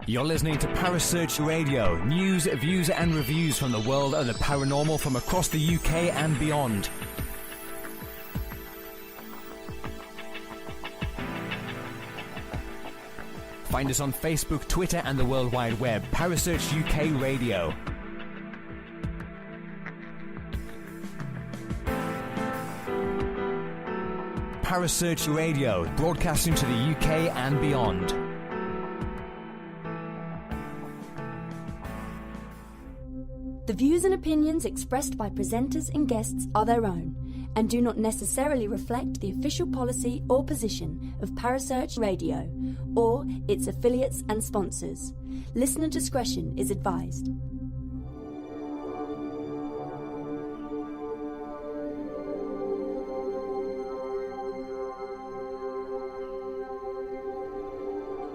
You're listening to Parasearch Radio, news, views and reviews from the world of the paranormal from across the UK and beyond. Find us on Facebook, Twitter and the World Wide Web. Parasearch UK Radio. Parasearch Radio, broadcasting to the UK and beyond. The views and opinions expressed by presenters and guests are their own and do not necessarily reflect the official policy or position of Parasearch Radio or its affiliates and sponsors. Listener discretion is advised.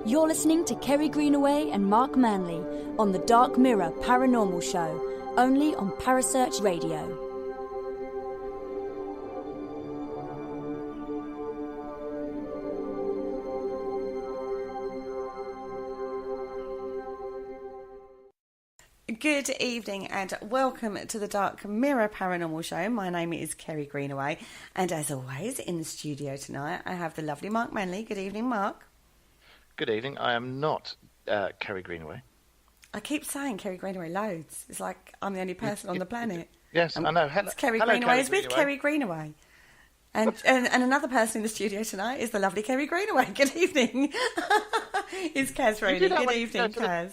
You're listening to Kerry Greenaway and Mark Manley on the Dark Mirror Paranormal Show, only on Parasearch Radio. Good evening and welcome to the Dark Mirror Paranormal Show. My name is Kerry Greenaway and as always in the studio tonight I have the lovely Mark Manley. Good evening, Mark. Good evening. I am not Kerry Greenaway. I keep saying Kerry Greenaway loads. It's like I'm the only person on the planet. Yes, I know. It's Kerry Greenaway is with Kerry Greenaway. And another person in the studio tonight is the lovely Kerry Greenaway. Good evening. It's Kaz Rowley. Good evening, Kaz.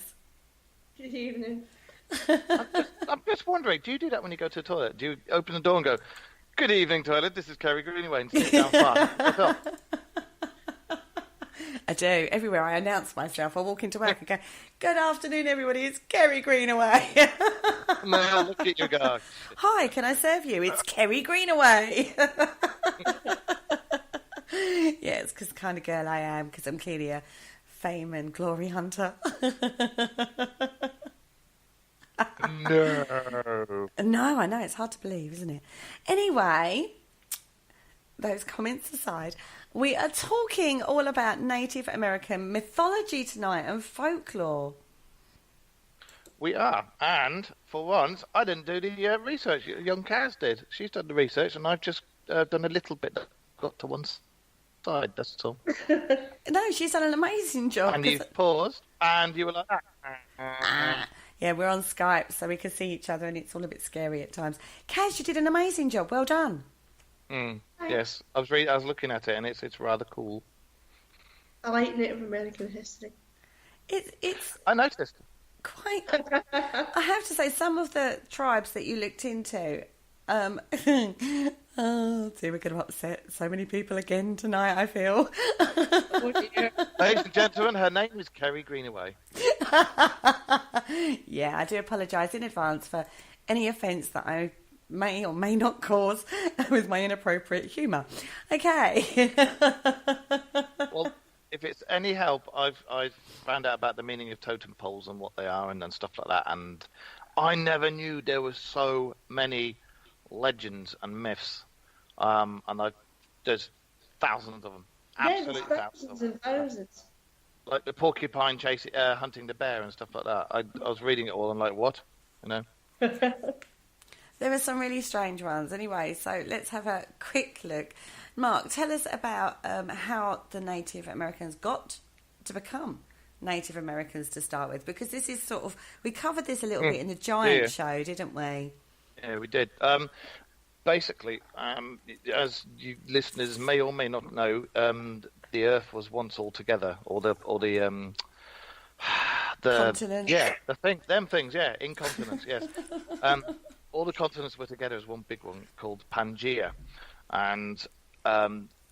Good evening. I'm just wondering, do you do that when you go to the toilet? Do you open the door and go, "Good evening, toilet, this is Kerry Greenaway," and sit down fast? I do. Everywhere I announce myself, I walk into work and go, "Good afternoon, everybody, it's Kerry Greenaway." No, look at you go. "Hi, can I serve you? It's Kerry Greenaway." Yeah, it's because the kind of girl I am, because I'm clearly a fame and glory hunter. No, I know, it's hard to believe, isn't it? Anyway, those comments aside, we are talking all about Native American mythology tonight and folklore. We are, and for once, I didn't do the research. Young Kaz did. She's done the research, and I've just done a little bit. Got to one side, that's all. No, she's done an amazing job. And you've paused, and you were like, Yeah, we're on Skype, so we can see each other, and it's all a bit scary at times. Kaz, you did an amazing job. Well done. Yes, I was looking at it, and it's rather cool. I like Native American history. It's I noticed. Quite. I have to say, some of the tribes that you looked into. Oh dear, we're going to upset so many people again tonight, I feel. Oh dear. Ladies and gentlemen, her name is Kerry Greenaway. Yeah, I do apologise in advance for any offence that I may or may not cause with my inappropriate humour. Okay. Well, if it's any help, I've found out about the meaning of totem poles and what they are and stuff like that, and I never knew there were so many legends and myths, and there's thousands of them. Absolutely thousands and thousands. Like the porcupine hunting the bear and stuff like that. I was reading it all and like, what? You know? There are some really strange ones. Anyway, so let's have a quick look. Mark, tell us about how the Native Americans got to become Native Americans to start with, because this is sort of, we covered this a little bit in the Giant show, didn't we? Yeah, we did. Basically, as you listeners may or may not know, the Earth was once all together, or the continents. Yeah, them things, yeah, incontinents, yes. All the continents were together as one big one called Pangaea, and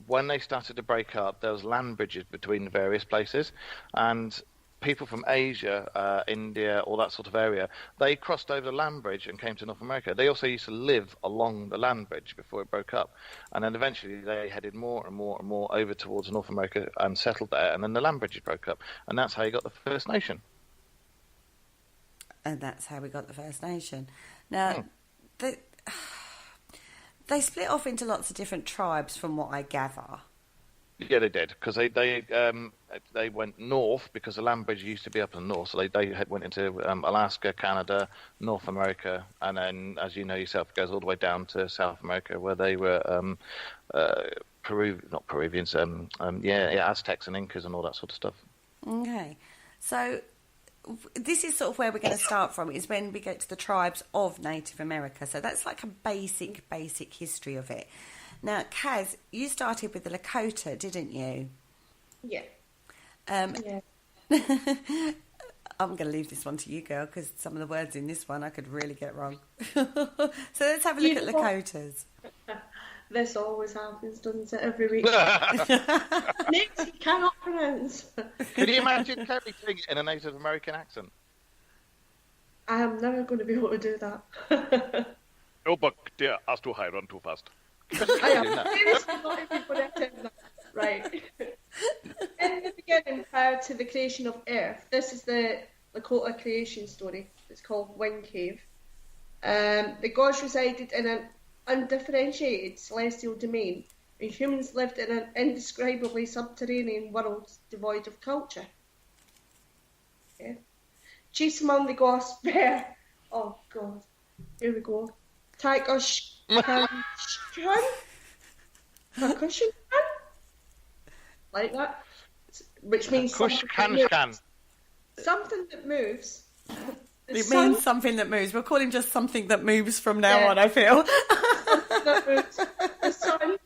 when they started to break up, there was land bridges between the various places, and people from Asia, India, all that sort of area, they crossed over the land bridge and came to North America. They also used to live along the land bridge before it broke up, and then eventually they headed more and more and more over towards North America and settled there, and then the land bridges broke up, and that's how you got the First Nation. And that's how we got the First Nation. Now, they split off into lots of different tribes, from what I gather. Yeah, they did, because they went north, because the land bridge used to be up in the north, so they went into Alaska, Canada, North America, and then, as you know yourself, it goes all the way down to South America, where they were Peruvians, Aztecs and Incas and all that sort of stuff. Okay, so this is sort of where we're going to start from, is when we get to the tribes of Native America. So that's like a basic history of it. Now, Kaz, you started with the Lakota, didn't you? Yeah. Yeah. I'm going to leave this one to you, girl, because some of the words in this one I could really get wrong. So let's have a look at Lakotas. This always happens, doesn't it, every week? Names you cannot pronounce. Can you imagine Kerry doing it in a Native American accent? I am never going to be able to do that. Oh, but dear, us too high, run too fast. I am. Seriously, not everybody attempt that. Right. In the beginning, prior to the creation of Earth, this is the Lakota creation story. It's called Wind Cave. The gods resided in an undifferentiated celestial domain, and humans lived in an indescribably subterranean world devoid of culture. Okay. Chiefs among the gods were, oh god, here we go, Percussion, like that, which means something that moves. It means something that moves. We'll call him just something that moves from now on, I feel. That moves. The sun,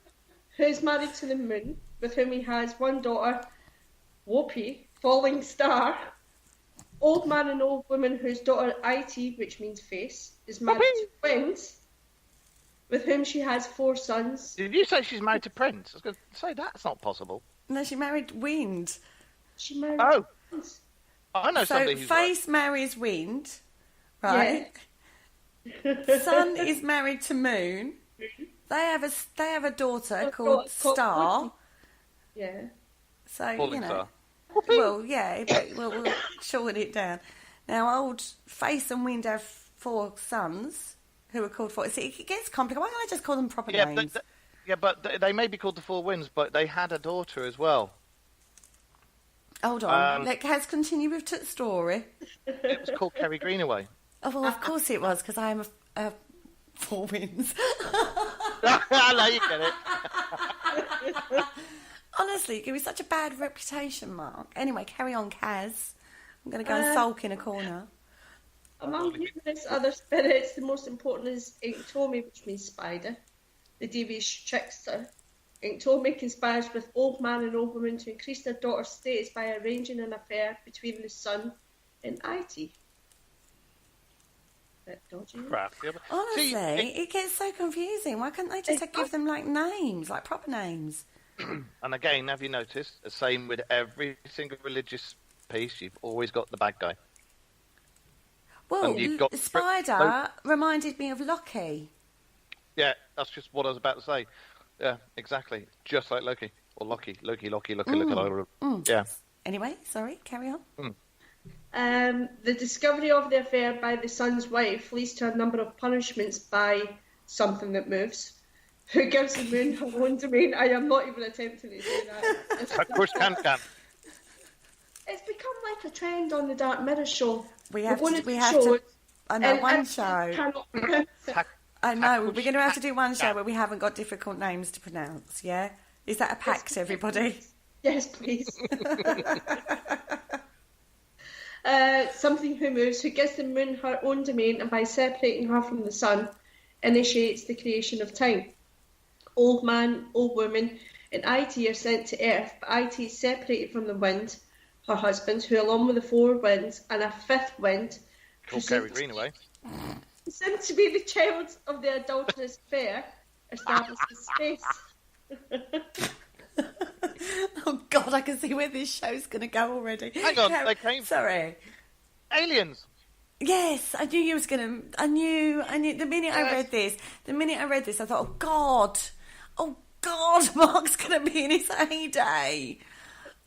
who's married to the moon, with whom he has one daughter, Whoopi, falling star. Old man and old woman whose daughter It, which means face, is married to Twins, with whom she has 4 sons. Did you say she's married to Prince? I was going to say that's not possible. No, she married Wind. She married Twins. I know somebody who's Face marries Wind, right? Yeah. Sun is married to Moon. They have a daughter called Star. Yeah. So Falling Star. Well, yeah, but we'll shorten it down. Now, old Face and Wind have 4 sons who are called 4. See, it gets complicated. Why can't I just call them proper names? But they may be called the 4 Winds, but they had a daughter as well. Hold on. Let Kaz continue with the story. It was called Kerry Greenaway. Oh, well, of course it was, because I am a 4 Winds. Now you get it. Honestly, you give me such a bad reputation, Mark. Anyway, carry on, Kaz. I'm going to go and sulk in a corner. Among numerous other spirits, the most important is Inktomi, which means spider, the devious trickster. Inktomi conspires with old man and old woman to increase their daughter's status by arranging an affair between the sun and It. Bit dodgy. Honestly, it gets so confusing. Why can't they just give them like names, like proper names? And again, have you noticed, the same with every single religious piece, you've always got the bad guy. Well, Spider reminded me of Loki. Yeah, that's just what I was about to say. Yeah, exactly. Just like Loki. Or Loki. Yeah. Anyway, sorry, carry on. The discovery of the affair by the son's wife leads to a number of punishments by something that moves, who gives the moon her own domain. I am not even attempting to do that. Of course, can. It's become like a trend on the Dark Mirror show. We have to. I know one show. I know we're going to have to do one show where we haven't got difficult names to pronounce. Yeah, is that a pact, everybody? Yes, please. Something who moves, who gives the moon her own domain, and by separating her from the sun, initiates the creation of time. Old man, old woman, and It are sent to Earth, but It is separated from the wind, her husband, who, along with the 4 winds and a 5th wind, called Kerry Greenaway, presumed to be the child of the adulterous fair, establishes space. Oh God, I can see where this show's going to go already. Hang on, they came. Sorry, aliens. Yes, I knew you was going to. I knew. The minute I read this, I thought, oh God, Mark's going to be in his heyday.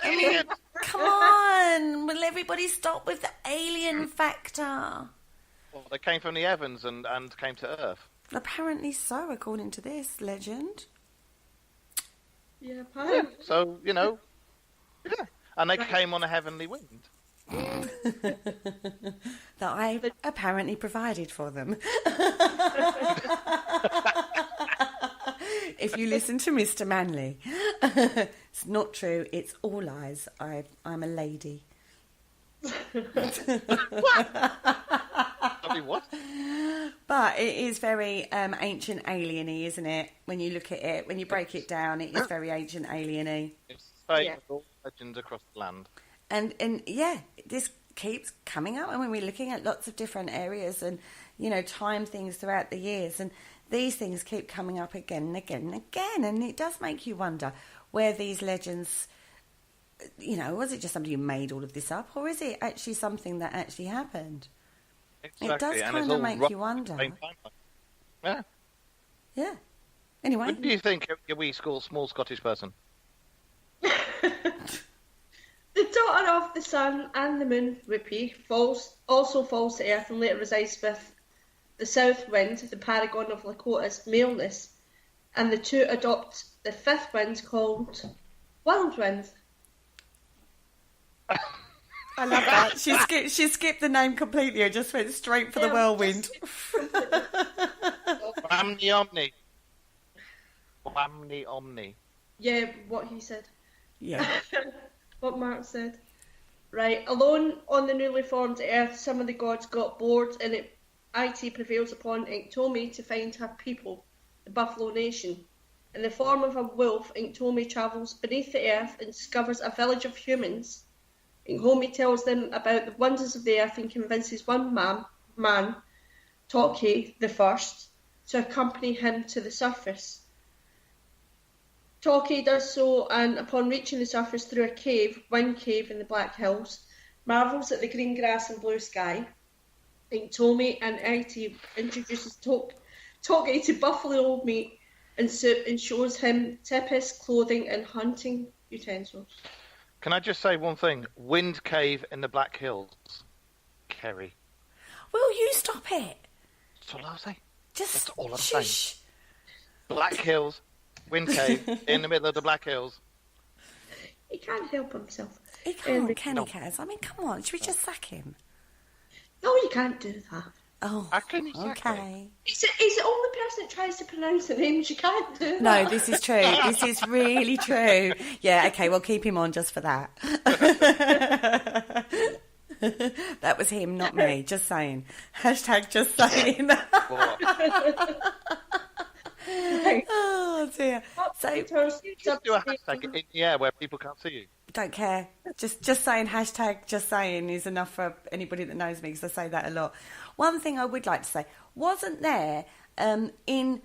Aliens. Come on, will everybody stop with the alien factor? Well, they came from the heavens and came to Earth. Apparently so, according to this legend. Yeah, Yeah, apparently. so, yeah. And they came on a heavenly wind. That I apparently provided for them. If you listen to Mr. Manley. It's not true, it's all lies. I'm a lady. Sorry, what? But it is very ancient alien-y, isn't it? When you look at it, when you break it down, it is very ancient alien-y. It's the same Yeah. with all legends across the land. And yeah, this keeps coming up. And when we're looking at lots of different areas and, time things throughout the years, and these things keep coming up again and again and again. And it does make you wonder where these legends, was it just somebody who made all of this up? Or is it actually something that actually happened? Exactly. It does and kind it's of all make rough you at wonder. the same time. Yeah. Yeah. Anyway. What do you think, a wee small Scottish person? The daughter of the sun and the moon, Whoopi, also falls to Earth and later resides with the South Wind, the paragon of Lakota's maleness, and the two adopt the fifth wind called Whirlwind. I love that. She skipped the name completely and just went straight for the whirlwind. Whammy omni. Whammy omni. Yeah, what he said. Yeah. What Mark said. Right, alone on the newly formed Earth, some of the gods got bored and IT prevails upon Inktomi to find her people, the Buffalo Nation. In the form of a wolf, Inktomi travels beneath the earth and discovers a village of humans. Inktomi tells them about the wonders of the earth and convinces one man, Toki the First, to accompany him to the surface. Toki does so, and upon reaching the surface through a cave, Wind Cave in the Black Hills, marvels at the green grass and blue sky. Inktomi and IT introduces Toki to buffalo meat and soup and shows him tipis, clothing and hunting utensils. Can I just say one thing? Wind Cave in the Black Hills. Kerry. Will you stop it? That's all I'll say. Just That's all I'm saying. shush. Black Hills, Wind Cave, in the middle of the Black Hills. He can't help himself. He can't, can he, Kaz? I mean, come on. Should we just sack him? No, you can't do that. Oh, How can you sack me? okay. He's the only person that tries to pronounce the names. You can't do that. No, this is true. This is really true. Yeah, okay, we'll keep him on just for that. That was him, not me. Just saying. Hashtag just saying. Oh, dear. So, Just do a hashtag in the air where people can't see you. don't care. Just saying hashtag just saying is enough for anybody that knows me, because I say that a lot. One thing I would like to say, hasn't there been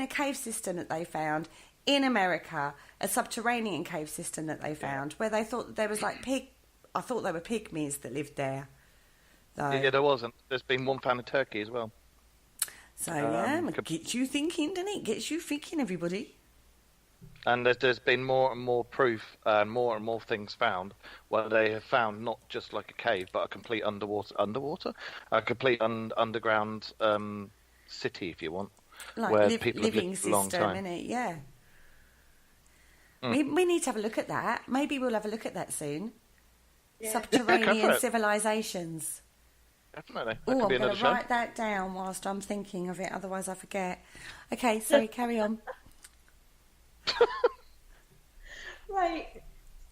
a cave system that they found in America, a subterranean cave system that they found, where they thought that there was like I thought they were pygmies that lived there. So, Yeah, there wasn't. There's been one found in Turkey as well. so it gets you thinking, doesn't it? Gets you thinking, everybody. And there's been more and more proof and more things found where they have found not just like a cave, but a complete underwater, a complete underground city, if you want, Like where people have living lived for a long system, time. innit? Yeah. We need to have a look at that. Maybe we'll have a look at that soon. Yeah. Subterranean Yeah, go for it. civilizations. Definitely, that Oh, could I'm be going another to show. write that down whilst I'm thinking of it, otherwise I forget. Okay, sorry, carry on. Right.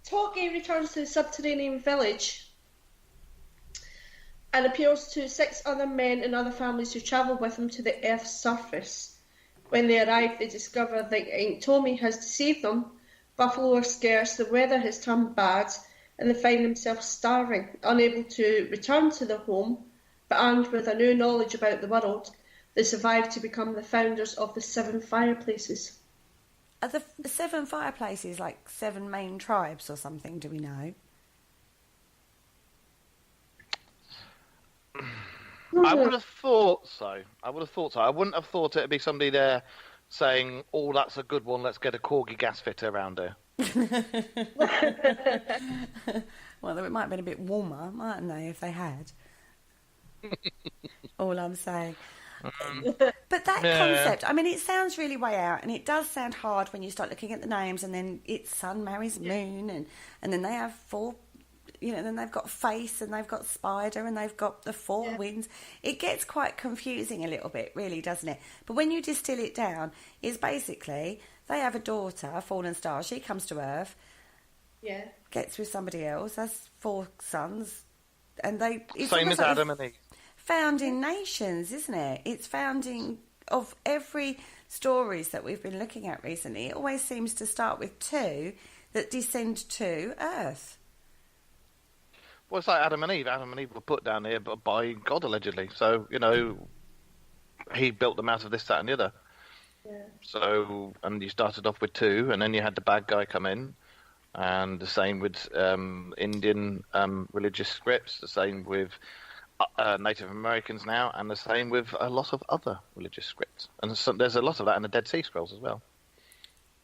Toki returns to the subterranean village and appeals to 6 other men and other families who travel with him to the Earth's surface. When they arrive, they discover that Inktomi has deceived them. Buffalo are scarce, the weather has turned bad, and they find themselves starving, unable to return to their home, but armed with a new knowledge about the world, they survive to become the founders of the 7 fireplaces. Are the 7 fireplaces like 7 main tribes or something, do we know? I would have thought so. I wouldn't have thought it'd be somebody there saying, "Oh, that's a good one. Let's get a Corgi gas fitter around here." Well, it might have been a bit warmer, mightn't they, if they had? All I'm saying. But that concept, I mean, it sounds really way out, and it does sound hard when you start looking at the names, and then it's sun marries moon, and then they have four, then they've got face, and they've got spider, and they've got the four winds. It gets quite confusing a little bit, really, doesn't it? But when you distill it down, it's basically they have a daughter, a fallen star. She comes to Earth, gets with somebody else, has four sons, and it's same as like Adam and Eve. Founding nations, isn't it? It's founding of every stories that we've been looking at recently. It always seems to start with two that descend to Earth. Well, it's like Adam and Eve. Adam and Eve were put down here by God, allegedly. So, he built them out of this, that, and the other. Yeah. So, and you started off with two, and then you had the bad guy come in, and the same with Indian religious scripts, the same with Native Americans now, and the same with a lot of other religious scripts. And so there's a lot of that in the Dead Sea Scrolls as well.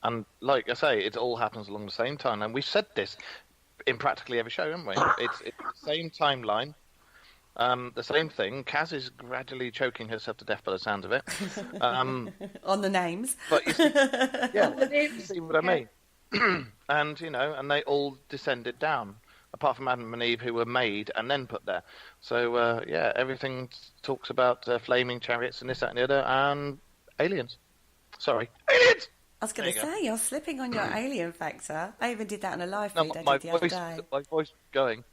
And like I say, it all happens along the same time. And we've said this in practically every show, haven't we? It's the same timeline, the same thing. Kaz is gradually choking herself to death by the sound of it. On the names. But you see what I mean? And, and they all descended down, apart from Adam and Eve, who were made and then put there. So, everything talks about flaming chariots and this, that, and the other, and aliens. Sorry, aliens! I was going to say, you're slipping on your alien factor. I even did that on a live feed the other day. My voice going.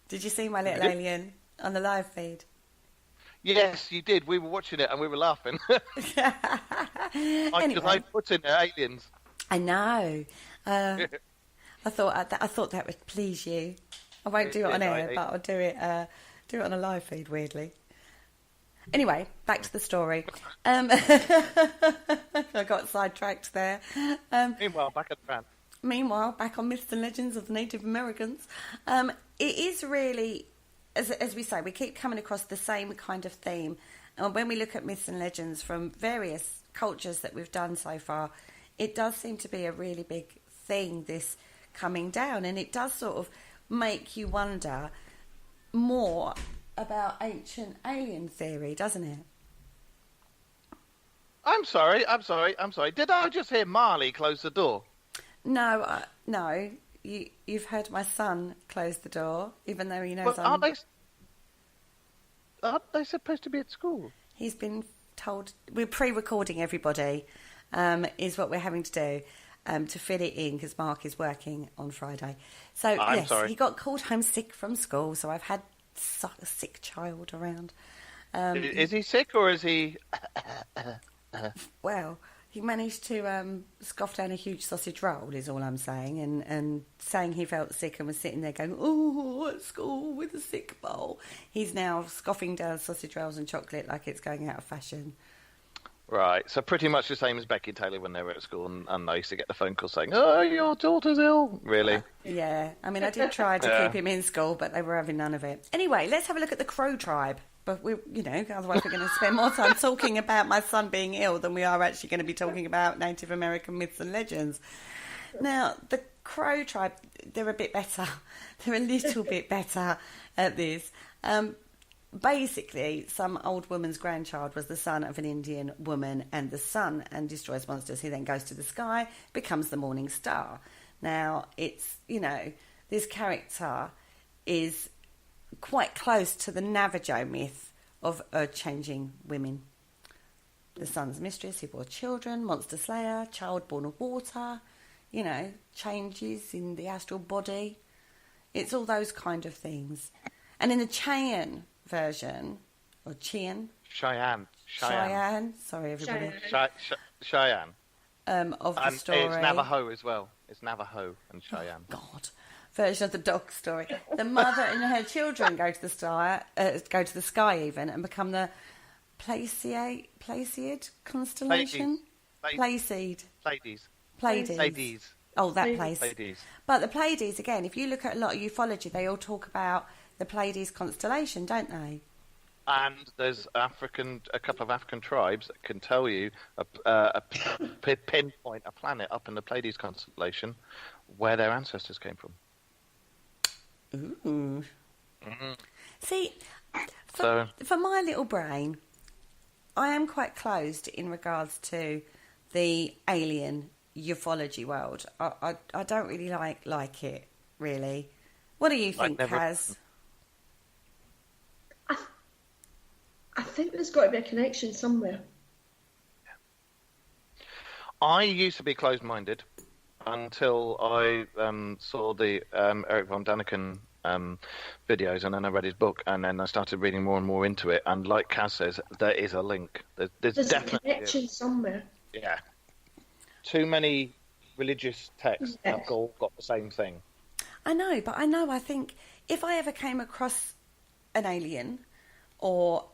Did you see my little alien on the live feed? Yes, you did. We were watching it and we were laughing. Anyway. Because I put in there aliens. I know. I thought that would please you. I won't do it on air, but I'll do it on a live feed, weirdly. Anyway, back to the story. I got sidetracked there. Meanwhile, back at the fan. Meanwhile, back on Myths and Legends of the Native Americans. It is really, as we say, we keep coming across the same kind of theme. And when we look at Myths and Legends from various cultures that we've done so far, it does seem to be a really big thing, this coming down. And it does sort of make you wonder more about ancient alien theory, doesn't it? I'm sorry. Did I just hear Marley close the door? No, no. You've heard my son close the door, even though he knows aren't they supposed to be at school? He's been told... We're pre-recording, everybody, is what we're having to do to fit it in, because Mark is working on Friday. So, yes, sorry. He got called home sick from school, so I've had a sick child around. Is he sick or is he... Well, he managed to scoff down a huge sausage roll, is all I'm saying, and saying he felt sick and was sitting there going, oh, at school with a sick bowl. He's now scoffing down sausage rolls and chocolate like it's going out of fashion. Right, so pretty much the same as Becky Taylor when they were at school, and I used to get the phone call saying, oh, your daughter's ill. Really? Yeah, I mean, I did try to keep him in school, but they were having none of it. Anyway, let's have a look at the Crow tribe. But, otherwise we're going to spend more time talking about my son being ill than we are actually going to be talking about Native American myths and legends. Now, the Crow tribe, they're a bit better. They're a little bit better at this. Basically, some old woman's grandchild was the son of an Indian woman, and the sun and destroys monsters. He then goes to the sky, becomes the morning star. Now, it's, this character is quite close to the Navajo myth of earth-changing women. The sun's mistress, who bore children, monster slayer, child born of water, changes in the astral body. It's all those kind of things. And in the Cheyenne version, or Cheyenne. Sorry, everybody. Cheyenne. Of the story. It's Navajo as well. It's Navajo and Cheyenne. Oh, God. Version of the dog story. The mother and her children go to the sky even, and become the Pleiadian constellation. Pleiades. Oh, that place. Pleiades. But the Pleiades, again, if you look at a lot of ufology, they all talk about the Pleiades constellation, don't they? And there's a couple of African tribes that can tell you pinpoint a planet up in the Pleiades constellation where their ancestors came from. Ooh. Mm-hmm. See, For my little brain, I am quite closed in regards to the alien ufology world. I don't really like it, really. What do you think, Kaz? I think there's got to be a connection somewhere. I used to be closed-minded until I saw the Eric von Daniken videos, and then I read his book, and then I started reading more and more into it. And like Kaz says, there is a link. There's definitely a connection somewhere. Yeah. Too many religious texts have all got the same thing. I know, but I think if I ever came across an alien or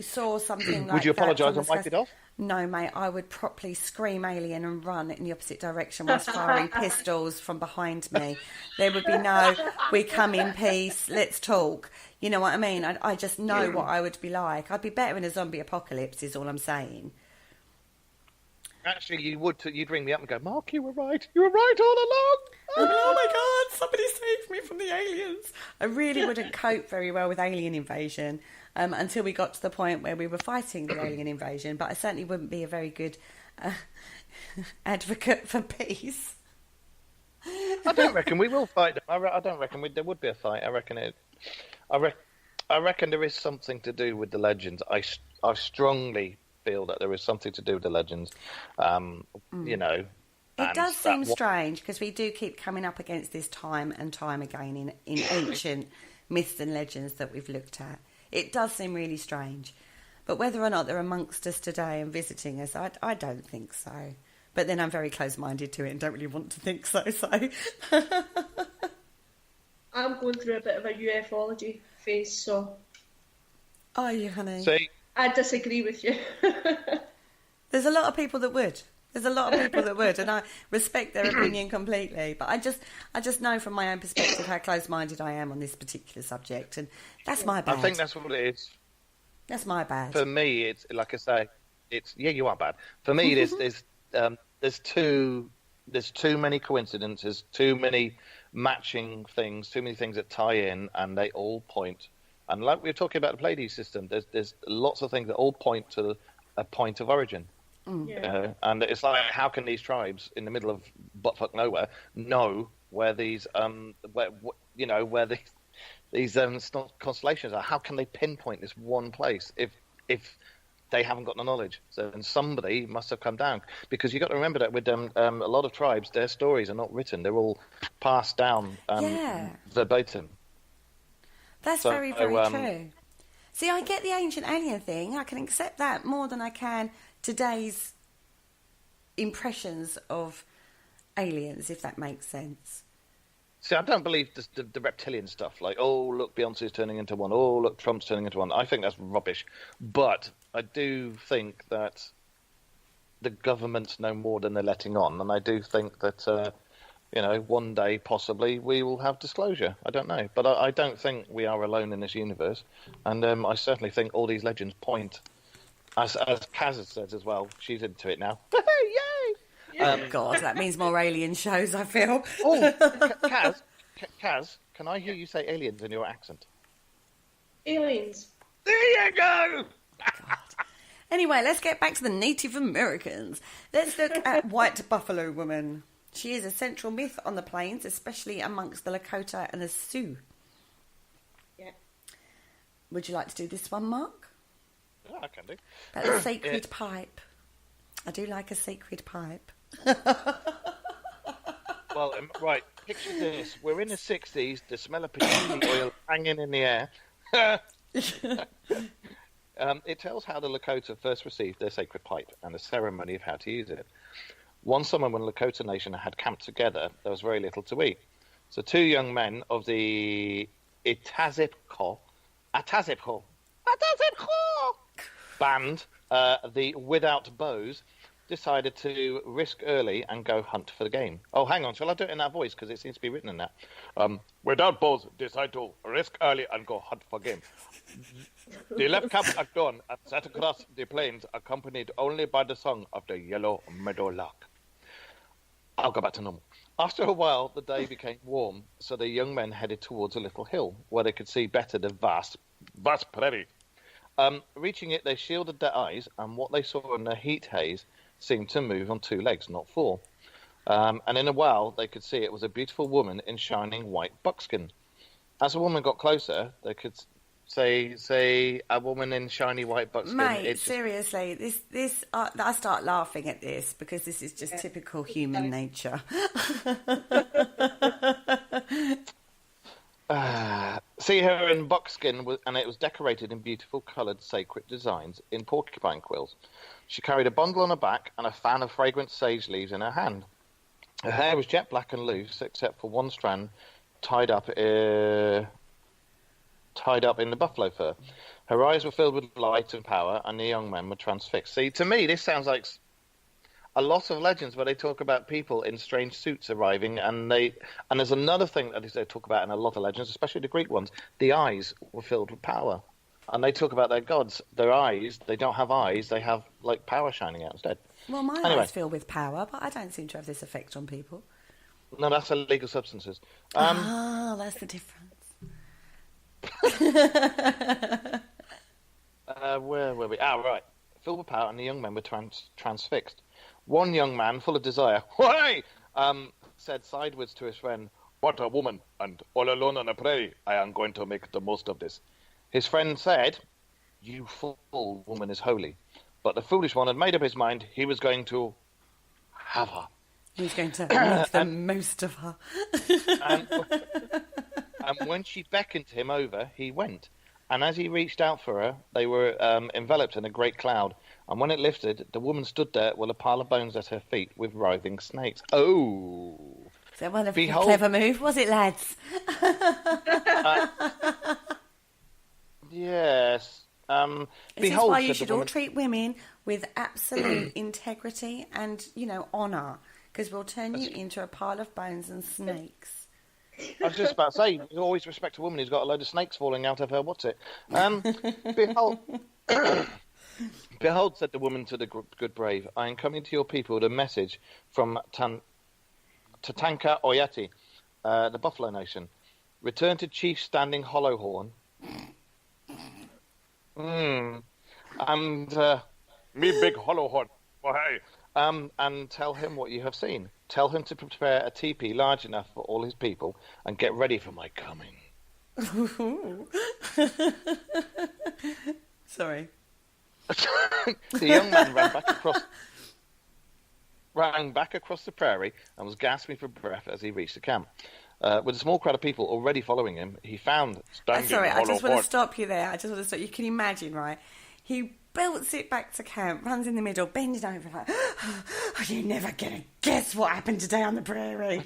saw something like would you that apologise and wipe it off? No, mate, I would properly scream alien and run in the opposite direction whilst firing pistols from behind me. There would be no, we come in peace, let's talk. You know what I mean? I just know what I would be like. I'd be better in a zombie apocalypse, is all I'm saying. Actually, you'd ring me up and go, Mark, you were right. You were right all along. Oh my God, somebody saved me from the aliens. I really wouldn't cope very well with alien invasion until we got to the point where we were fighting the alien invasion, but I certainly wouldn't be a very good advocate for peace. I don't reckon we will fight them. I don't reckon there would be a fight. I reckon there is something to do with the legends. I strongly feel that there is something to do with the legends. You know. It does seem strange because we do keep coming up against this time and time again in ancient myths and legends that we've looked at. It does seem really strange. But whether or not they're amongst us today and visiting us, I don't think so. But then I'm very close-minded to it and don't really want to think so. I'm going through a bit of a ufology phase, so... Are you, honey? See? I disagree with you. There's a lot of people that would. And I respect their opinion completely. But I just know from my own perspective how close-minded I am on this particular subject, and that's my bad. I think that's what it is. That's my bad. For me, it's like I say, you are bad. For me, there's too many coincidences, too many matching things, too many things that tie in, and they all point. And like we were talking about the Pleiades system, there's lots of things that all point to a point of origin. And it's like, how can these tribes in the middle of buttfuck nowhere know where these where these constellations are? How can they pinpoint this one place if they haven't got the knowledge? So then somebody must have come down, because you've got to remember that with a lot of tribes, their stories are not written; they're all passed down verbatim. That's very, very true. See, I get the ancient alien thing. I can accept that more than I can today's impressions of aliens, if that makes sense. See, I don't believe the reptilian stuff, like, oh, look, Beyonce's turning into one, oh, look, Trump's turning into one. I think that's rubbish. But I do think that the governments know more than they're letting on, and I do think that, one day, possibly, we will have disclosure. I don't know. But I don't think we are alone in this universe, and I certainly think all these legends point, as Kaz says as well, she's into it now. Yay! God, that means more alien shows, I feel. Oh, Kaz, can I hear you say aliens in your accent? Aliens. There you go! God. Anyway, let's get back to the Native Americans. Let's look at White Buffalo Woman. She is a central myth on the plains, especially amongst the Lakota and the Sioux. Yeah. Would you like to do this one, Mark? Yeah, I can do. About the sacred pipe. I do like a sacred pipe. Well, right, picture this. We're in the 60s, the smell of patchouli oil hanging in the air. It tells how the Lakota first received their sacred pipe and the ceremony of how to use it. One summer when the Lakota Nation had camped together, there was very little to eat. So two young men of the Atazipco band, the Without Bows, decided to risk early and go hunt for the game. Oh, hang on, shall I do it in that voice? Because it seems to be written in that. Without Bows, decide to risk early and go hunt for game. They left camp at dawn and sat across the plains, accompanied only by the song of the yellow meadowlark. I'll go back to normal. After a while, the day became warm, so the young men headed towards a little hill where they could see better the vast vast prairie. Reaching it, they shielded their eyes, and what they saw in the heat haze seemed to move on 2 legs, not 4. And in a while, they could see it was a beautiful woman in shining white buckskin. As the woman got closer, they could say a woman in shiny white buckskin. Mate, seriously, this I start laughing at this because this is just typical human nature. See her in buckskin, and it was decorated in beautiful coloured sacred designs in porcupine quills. She carried a bundle on her back and a fan of fragrant sage leaves in her hand. Her hair was jet black and loose, except for one strand tied up in the buffalo fur. Her eyes were filled with light and power, and the young men were transfixed. See, to me, this sounds like a lot of legends where they talk about people in strange suits arriving, and there's another thing that they talk about in a lot of legends, especially the Greek ones. The eyes were filled with power, and they talk about their gods. Their eyes, they don't have eyes; they have like power shining out instead. Well, my eyes fill with power, but I don't seem to have this effect on people. No, that's illegal substances. That's the difference. Where were we? Right. Filled with power, and the young men were transfixed. One young man, full of desire, said sideways to his friend, "What a woman, and all alone on a prairie. I am going to make the most of this." His friend said, "You fool, woman is holy." But the foolish one had made up his mind he was going to have her. He was going to make the most of her. and when she beckoned him over, he went. And as he reached out for her, they were enveloped in a great cloud. And when it lifted, the woman stood there with a pile of bones at her feet with writhing snakes. Oh! So one of a clever move, was it, lads? Yes. This is why you should all treat women with absolute integrity and, honour, because we'll turn you into a pile of bones and snakes. I was just about to say, you always respect a woman who's got a load of snakes falling out of her Behold, said the woman to the good brave, I am coming to your people with a message from Tatanka Oyati, the Buffalo Nation. Return to Chief Standing Hollowhorn. And Me big hollow horn. Oh, hey. And tell him what you have seen. Tell him to prepare a teepee large enough for all his people and get ready for my coming. Sorry. The young man ran back across the prairie and was gasping for breath as he reached the camp. With a small crowd of people already following him, he found... Sorry, I just want to stop you there. You can imagine, right? He belts it back to camp, runs in the middle, bending over like, oh, you're never going to guess what happened today on the prairie.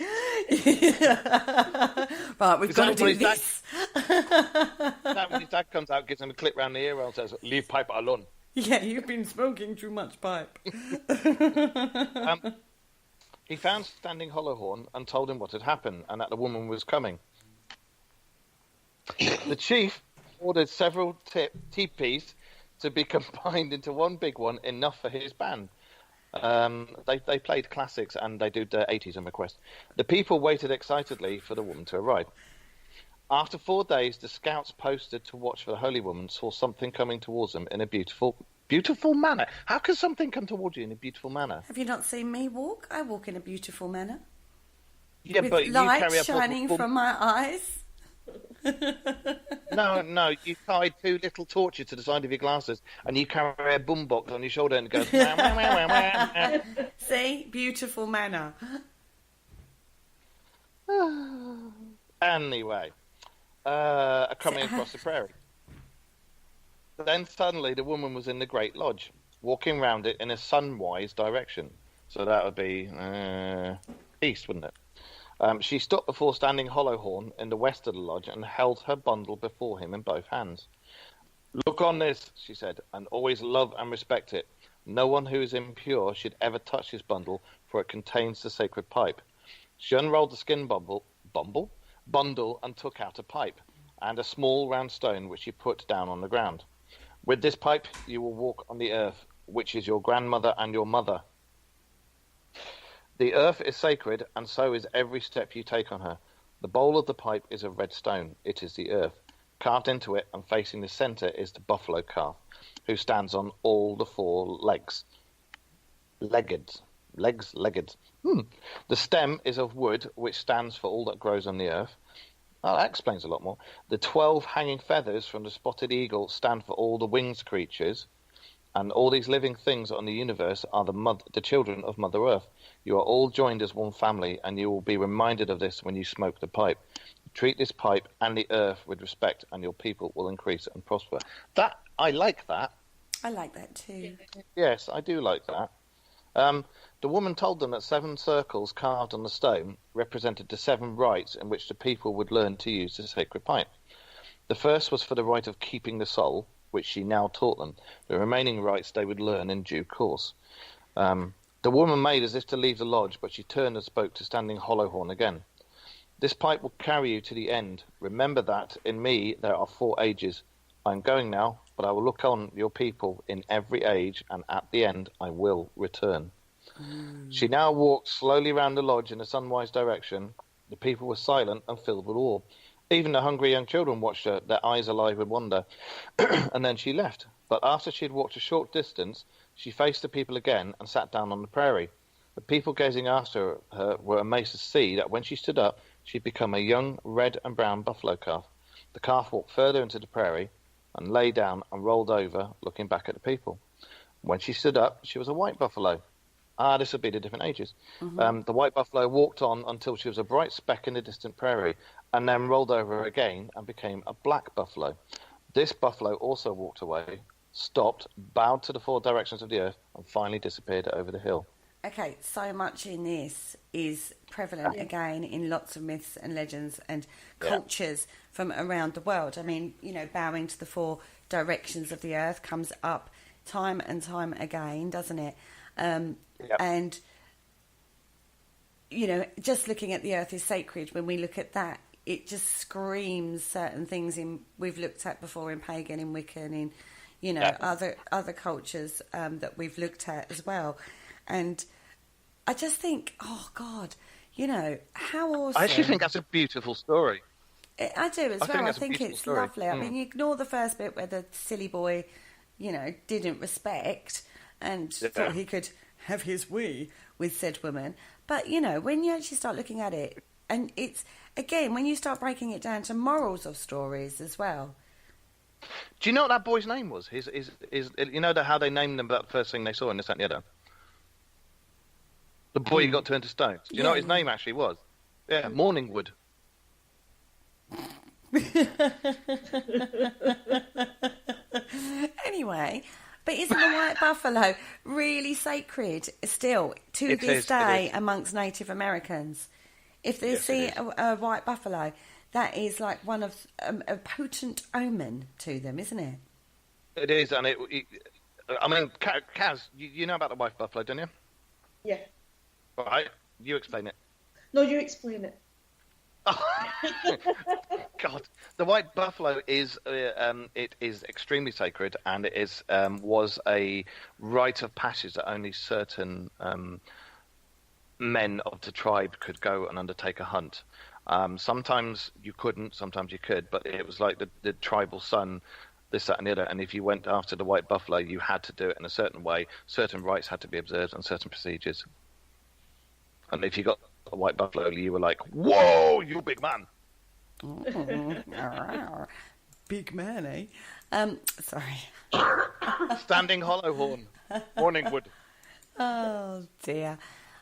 Right, we've got to do this. When his dad comes out, gives him a clip round the ear and says, "Leave pipe alone." Yeah, you've been smoking too much pipe. He found Standing Hollowhorn and told him what had happened and that the woman was coming. The chief ordered several teepees to be combined into one big one, enough for his band. They played classics and they did the 80s on request. The people waited excitedly for the woman to arrive. After 4 days, the scouts posted to watch for the holy woman saw something coming towards them in a beautiful manner. How can something come towards you in a beautiful manner? Have you not seen me walk? I walk in a beautiful manner. Yeah, with but light you carry shining from my eyes. No, you tied 2 little torches to the side of your glasses and you carry a boombox on your shoulder and it goes... wah, wah, wah, wah, wah. See? Beautiful manner. Anyway, coming across the prairie. Then suddenly the woman was in the Great Lodge, walking round it in a sunwise direction. So that would be east, wouldn't it? She stopped before Standing Hollowhorn in the west of the lodge and held her bundle before him in both hands. "Look on this," she said, "and always love and respect it. No one who is impure should ever touch this bundle, for it contains the sacred pipe." She unrolled the skin bundle and took out a pipe and a small round stone which she put down on the ground. "With this pipe you will walk on the earth, which is your grandmother and your mother. The earth is sacred, and so is every step you take on her. The bowl of the pipe is of red stone. It is the earth. Carved into it and facing the centre is the buffalo calf, who stands on all the 4 legs. Legged. The stem is of wood, which stands for all that grows on the earth. Oh, that explains a lot more. The 12 hanging feathers from the spotted eagle stand for all the winged creatures. And all these living things on the universe are the children of Mother Earth. You are all joined as one family, and you will be reminded of this when you smoke the pipe. Treat this pipe and the earth with respect, and your people will increase and prosper. I like that. I like that too. Yes, I do like that. The woman told them that 7 circles carved on the stone represented the 7 rites in which the people would learn to use the sacred pipe. The first was for the rite of keeping the soul, which she now taught them. The remaining rites they would learn in due course. The woman made as if to leave the lodge, but she turned and spoke to Standing Hollowhorn again. This pipe will carry you to the end. Remember that in me there are 4 ages. I am going now, but I will look on your people in every age, and at the end I will return. She now walked slowly round the lodge in a sunwise direction. The people were silent and filled with awe. Even the hungry young children watched her, their eyes alive with wonder. And then she left. But after she had walked a short distance, she faced the people again and sat down on the prairie. The people gazing after her were amazed to see that when she stood up, she'd become a young red and brown buffalo calf. The calf walked further into the prairie and lay down and rolled over, looking back at the people. When she stood up, she was a white buffalo. This would be the different ages. The white buffalo walked on until she was a bright speck in the distant prairie, and then rolled over again and became a black buffalo. This buffalo also walked away, stopped, bowed to the 4 directions of the earth, and finally disappeared over the hill. Okay, so much in this is prevalent again in lots of myths and legends and cultures from around the world. I mean, bowing to the 4 directions of the earth comes up time and time again, doesn't it? And, just looking at the earth is sacred, when we look at that, it just screams certain things we've looked at before in pagan, in Wiccan, in, other cultures that we've looked at as well. And I just think, oh, God, how awesome. I actually think that's a beautiful story. I do as well. I think it's story. lovely. I mean, you ignore the first bit where the silly boy, didn't respect and thought he could have his way with said woman. But, when you actually start looking at it, and it's, again, when you start breaking it down to morals of stories as well. Do you know what that boy's name was? His how they named them about the first thing they saw in this and the other? The boy who got turned to stone. Do you know what his name actually was? Yeah, Morningwood. Anyway, but isn't the white buffalo really sacred still to this day amongst Native Americans? If they see a white buffalo, that is like one of a potent omen to them, isn't it? It is, and I mean, Kaz, you know about the white buffalo, don't you? Yeah. All right, you explain it. No, you explain it. God, the white buffalo is it is extremely sacred, and it is was a rite of passage that only certain men of the tribe could go and undertake a hunt. Sometimes you couldn't, sometimes you could, but it was like the tribal son, this, that, and the other. And if you went after the white buffalo, you had to do it in a certain way. Certain rites had to be observed and certain procedures. And if you got a white buffalo, you were like, "Whoa, you big man!" Big man, eh? Sorry. Standing Hollowhorn, Morningwood. Oh dear.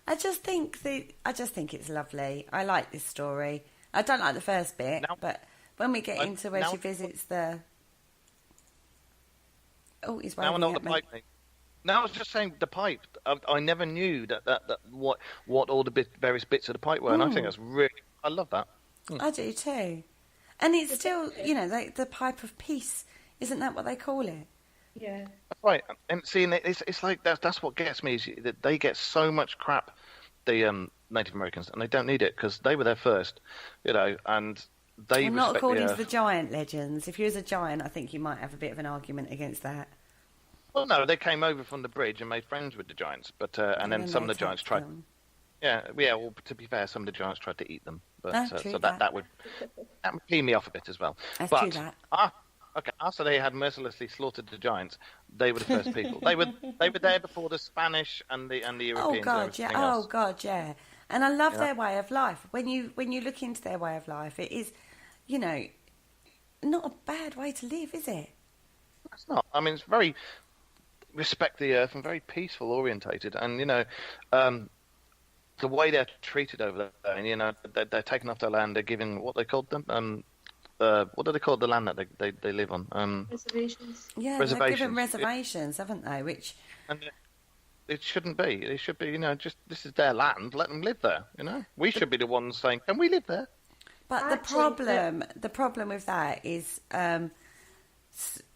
I just think it's lovely. I like this story. I don't like the first bit, but when we get into where she visits the... Oh, he's waving at me. Now I was just saying the pipe. I never knew that what all the various bits of the pipe were, and I think that's really... I love that. I do too. And it's still, the pipe of peace. Isn't that what they call it? Yeah. Right, and seeing it's like that's what gets me is that they get so much crap, the Native Americans, and they don't need it because they were there first, and they. Well, not according to the giant legends. If you was a giant, I think you might have a bit of an argument against that. Well, no, they came over from the bridge and made friends with the giants, but and then some of the giants tried. Yeah, yeah. Well, to be fair, some of the giants tried to eat them, but True so that. that would pee me off a bit as well. That's but true that. okay, after they had mercilessly slaughtered the giants, they were the first people. They were there before the Spanish and the Europeans. Oh and God, everything yeah. else. Oh God, yeah. And I love their way of life. When you look into their way of life, it is, you know, not a bad way to live, is it? It's not. I mean, it's very respect the earth and very peaceful orientated, and the way they're treated over there, and they're taken off their land. They're given what they called them. What do they call the land that they live on? Reservations. Yeah, they're given reservations, haven't they? Which And it shouldn't be. It should be, just this is their land. Let them live there. We should be the ones saying, "Can we live there?" But Actually, the problem with that is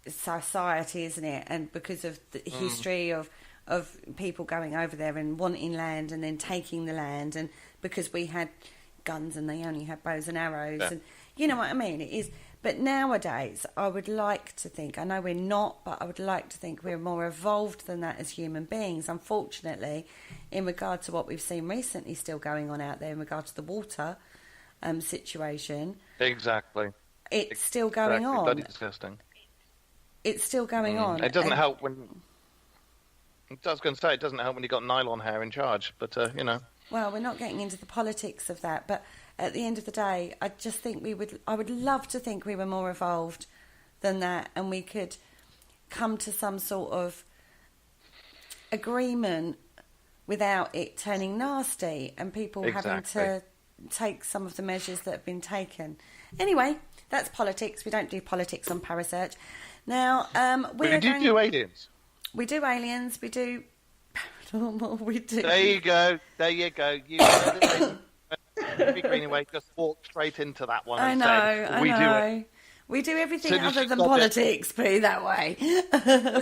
society, isn't it? And because of the history of people going over there and wanting land and then taking the land, and because we had guns and they only had bows and arrows, Yeah. and you know what I mean? It is. But nowadays, I would like to think, I know we're not, but I would like to think we're more evolved than that as human beings. Unfortunately, in regard to what we've seen recently still going on out there in regard to the water situation, Exactly. it's still going on. Bloody disgusting. It's still going on. It doesn't help when. I was going to say it doesn't help when you've got nylon hair in charge, but Well, we're not getting into the politics of that, but at the end of the day, I just think I would love to think we were more evolved than that, and we could come to some sort of agreement without it turning nasty and people having Exactly. to take some of the measures that have been taken. Anyway, that's politics. We don't do politics on Parasearch. Now, we do aliens. We do aliens. We do paranormal. We do. There you go. You Greenaway just walked straight into that one. I and know. said, I we know. do it. We do everything Soon as other she than got politics, put it that way.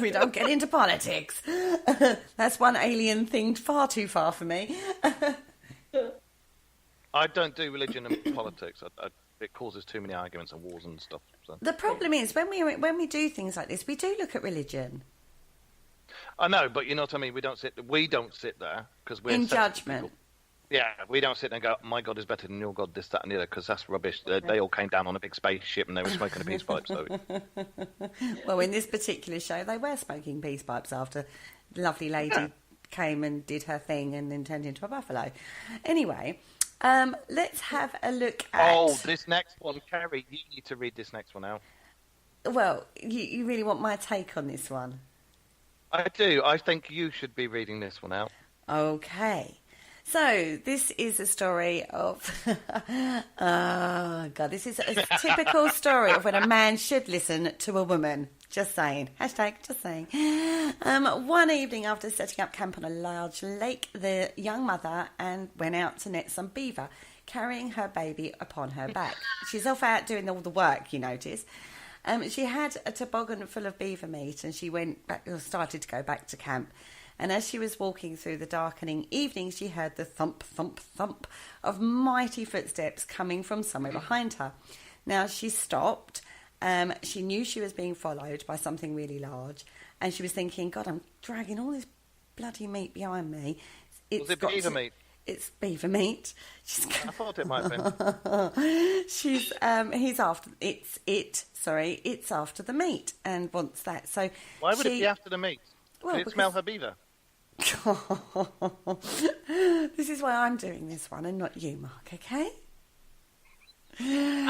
We don't get into politics. That's one alien thing far too far for me. I don't do religion and politics. It causes too many arguments and wars and stuff. So. The problem is when we do things like this, we do look at religion I know, but you know what I mean. We don't sit there because we're in sensitive judgment. people. Yeah, we don't sit there and go, "My God is better than your God," this, that, and the other, because that's rubbish. They all came down on a big spaceship and they were smoking a peace pipe. So Well, in this particular show, they were smoking peace pipes after the lovely lady came and did her thing and then turned into a buffalo. Anyway, let's have a look at... this next one, Kerry, you need to read this next one out. Well, you really want my take on this one? I do. I think you should be reading this one out. Okay. So, this is a story of... oh, God, this is a typical story of when a man should listen to a woman. Just saying. Hashtag just saying. One evening after setting up camp on a large lake, the young mother went out to net some beaver, carrying her baby upon her back. She's off out doing all the work, you notice. She had a toboggan full of beaver meat and she started to go back to camp. And as she was walking through the darkening evening, she heard the thump, thump, thump of mighty footsteps coming from somewhere behind her. Now, she stopped. She knew she was being followed by something really large. And she was thinking, God, I'm dragging all this bloody meat behind me. Was it beaver meat? It's beaver meat. I thought it might have been. It's after the meat and wants that. So Why would it be after the meat? Well, Did it smell her beaver? This is why I'm doing this one and not you, Mark, okay?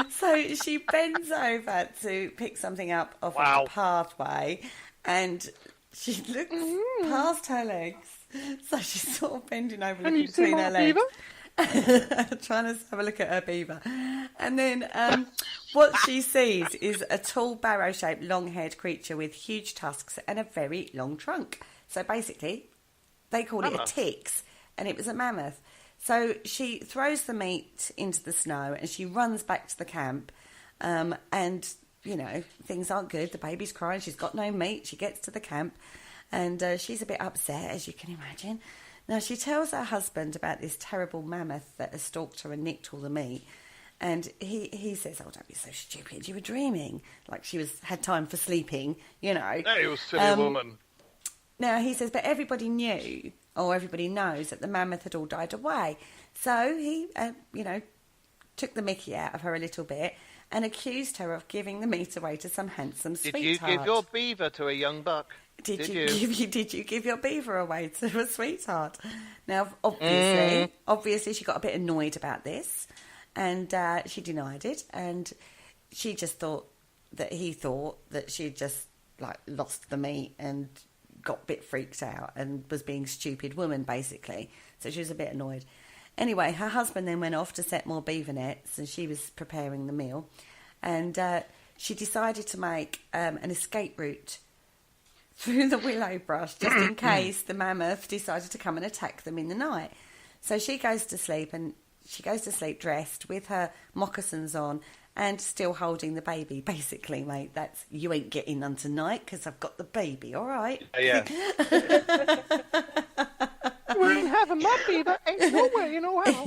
So she bends over to pick something up off of the pathway and she looks past her legs. So she's sort of bending over looking between her legs. Trying to have a look at her beaver. And then what she sees is a tall, barrow-shaped, long-haired creature with huge tusks and a very long trunk. So basically, they called it a Tyx, and it was a mammoth. So she throws the meat into the snow and she runs back to the camp. And, you know, things aren't good. The baby's crying. She's got no meat. She gets to the camp and she's a bit upset, as you can imagine. Now, she tells her husband about this terrible mammoth that has stalked her and nicked all the meat. And he says, "Oh, don't be so stupid. You were dreaming." Like she had time for sleeping, you know. Hey, you silly woman. Now, he says, but everybody knew or everybody knows that the mammoth had all died away. So he, took the mickey out of her a little bit and accused her of giving the meat away to some handsome Did sweetheart. you give your beaver to a young buck? Did you give your beaver away to a sweetheart? Now, obviously, she got a bit annoyed about this, and she denied it, and she just thought that he thought that she'd just lost the meat and got a bit freaked out and was being a stupid woman, basically. So she was a bit annoyed. Anyway, her husband then went off to set more beaver nets, and she was preparing the meal, and she decided to make an escape route through the willow brush, just in case the mammoth decided to come and attack them in the night. So she goes to sleep, and she goes to sleep dressed with her moccasins on and still holding the baby. Basically, mate, that's you ain't getting none tonight because I've got the baby, all right? Yeah. You ain't having that beaver. Ain't no way, you know how.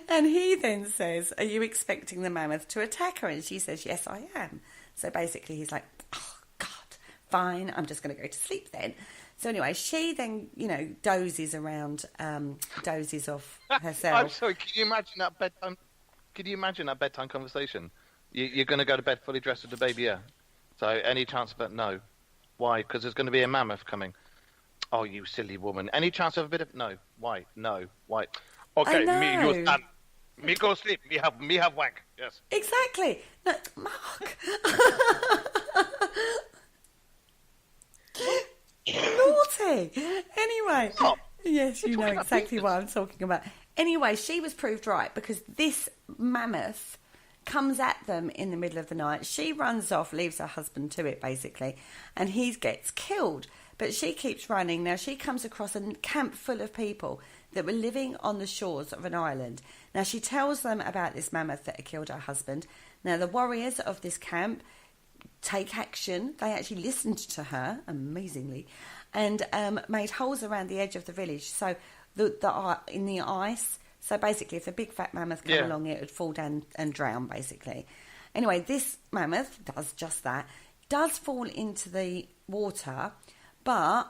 And he then says, are you expecting the mammoth to attack her? And she says, yes, I am. So basically he's like, oh, God, fine, I'm just going to go to sleep then. So anyway, she then, dozes around, dozes off herself. I'm sorry, can you imagine that bedtime? Can you imagine that bedtime conversation? You're going to go to bed fully dressed with the baby, yeah? So any chance of it? No. Why? Because there's going to be a mammoth coming. Oh, you silly woman. Any chance of a bit of... No. Why? No. Why? Okay, me, you stand. Me go sleep. Me have wank. Yes. Exactly. No, Mark. Naughty. Anyway. Oh, yes, you know exactly what I'm talking about. Anyway, she was proved right because this mammoth comes at them in the middle of the night. She runs off, leaves her husband to it, basically, and he gets killed. But she keeps running. Now, she comes across a camp full of people that were living on the shores of an island. Now, she tells them about this mammoth that had killed her husband. Now, the warriors of this camp take action. They actually listened to her, amazingly, and made holes around the edge of the village. So, in the ice. So, basically, if a big fat mammoth came along, it would fall down and drown, basically. Anyway, this mammoth does just that. Does fall into the water, but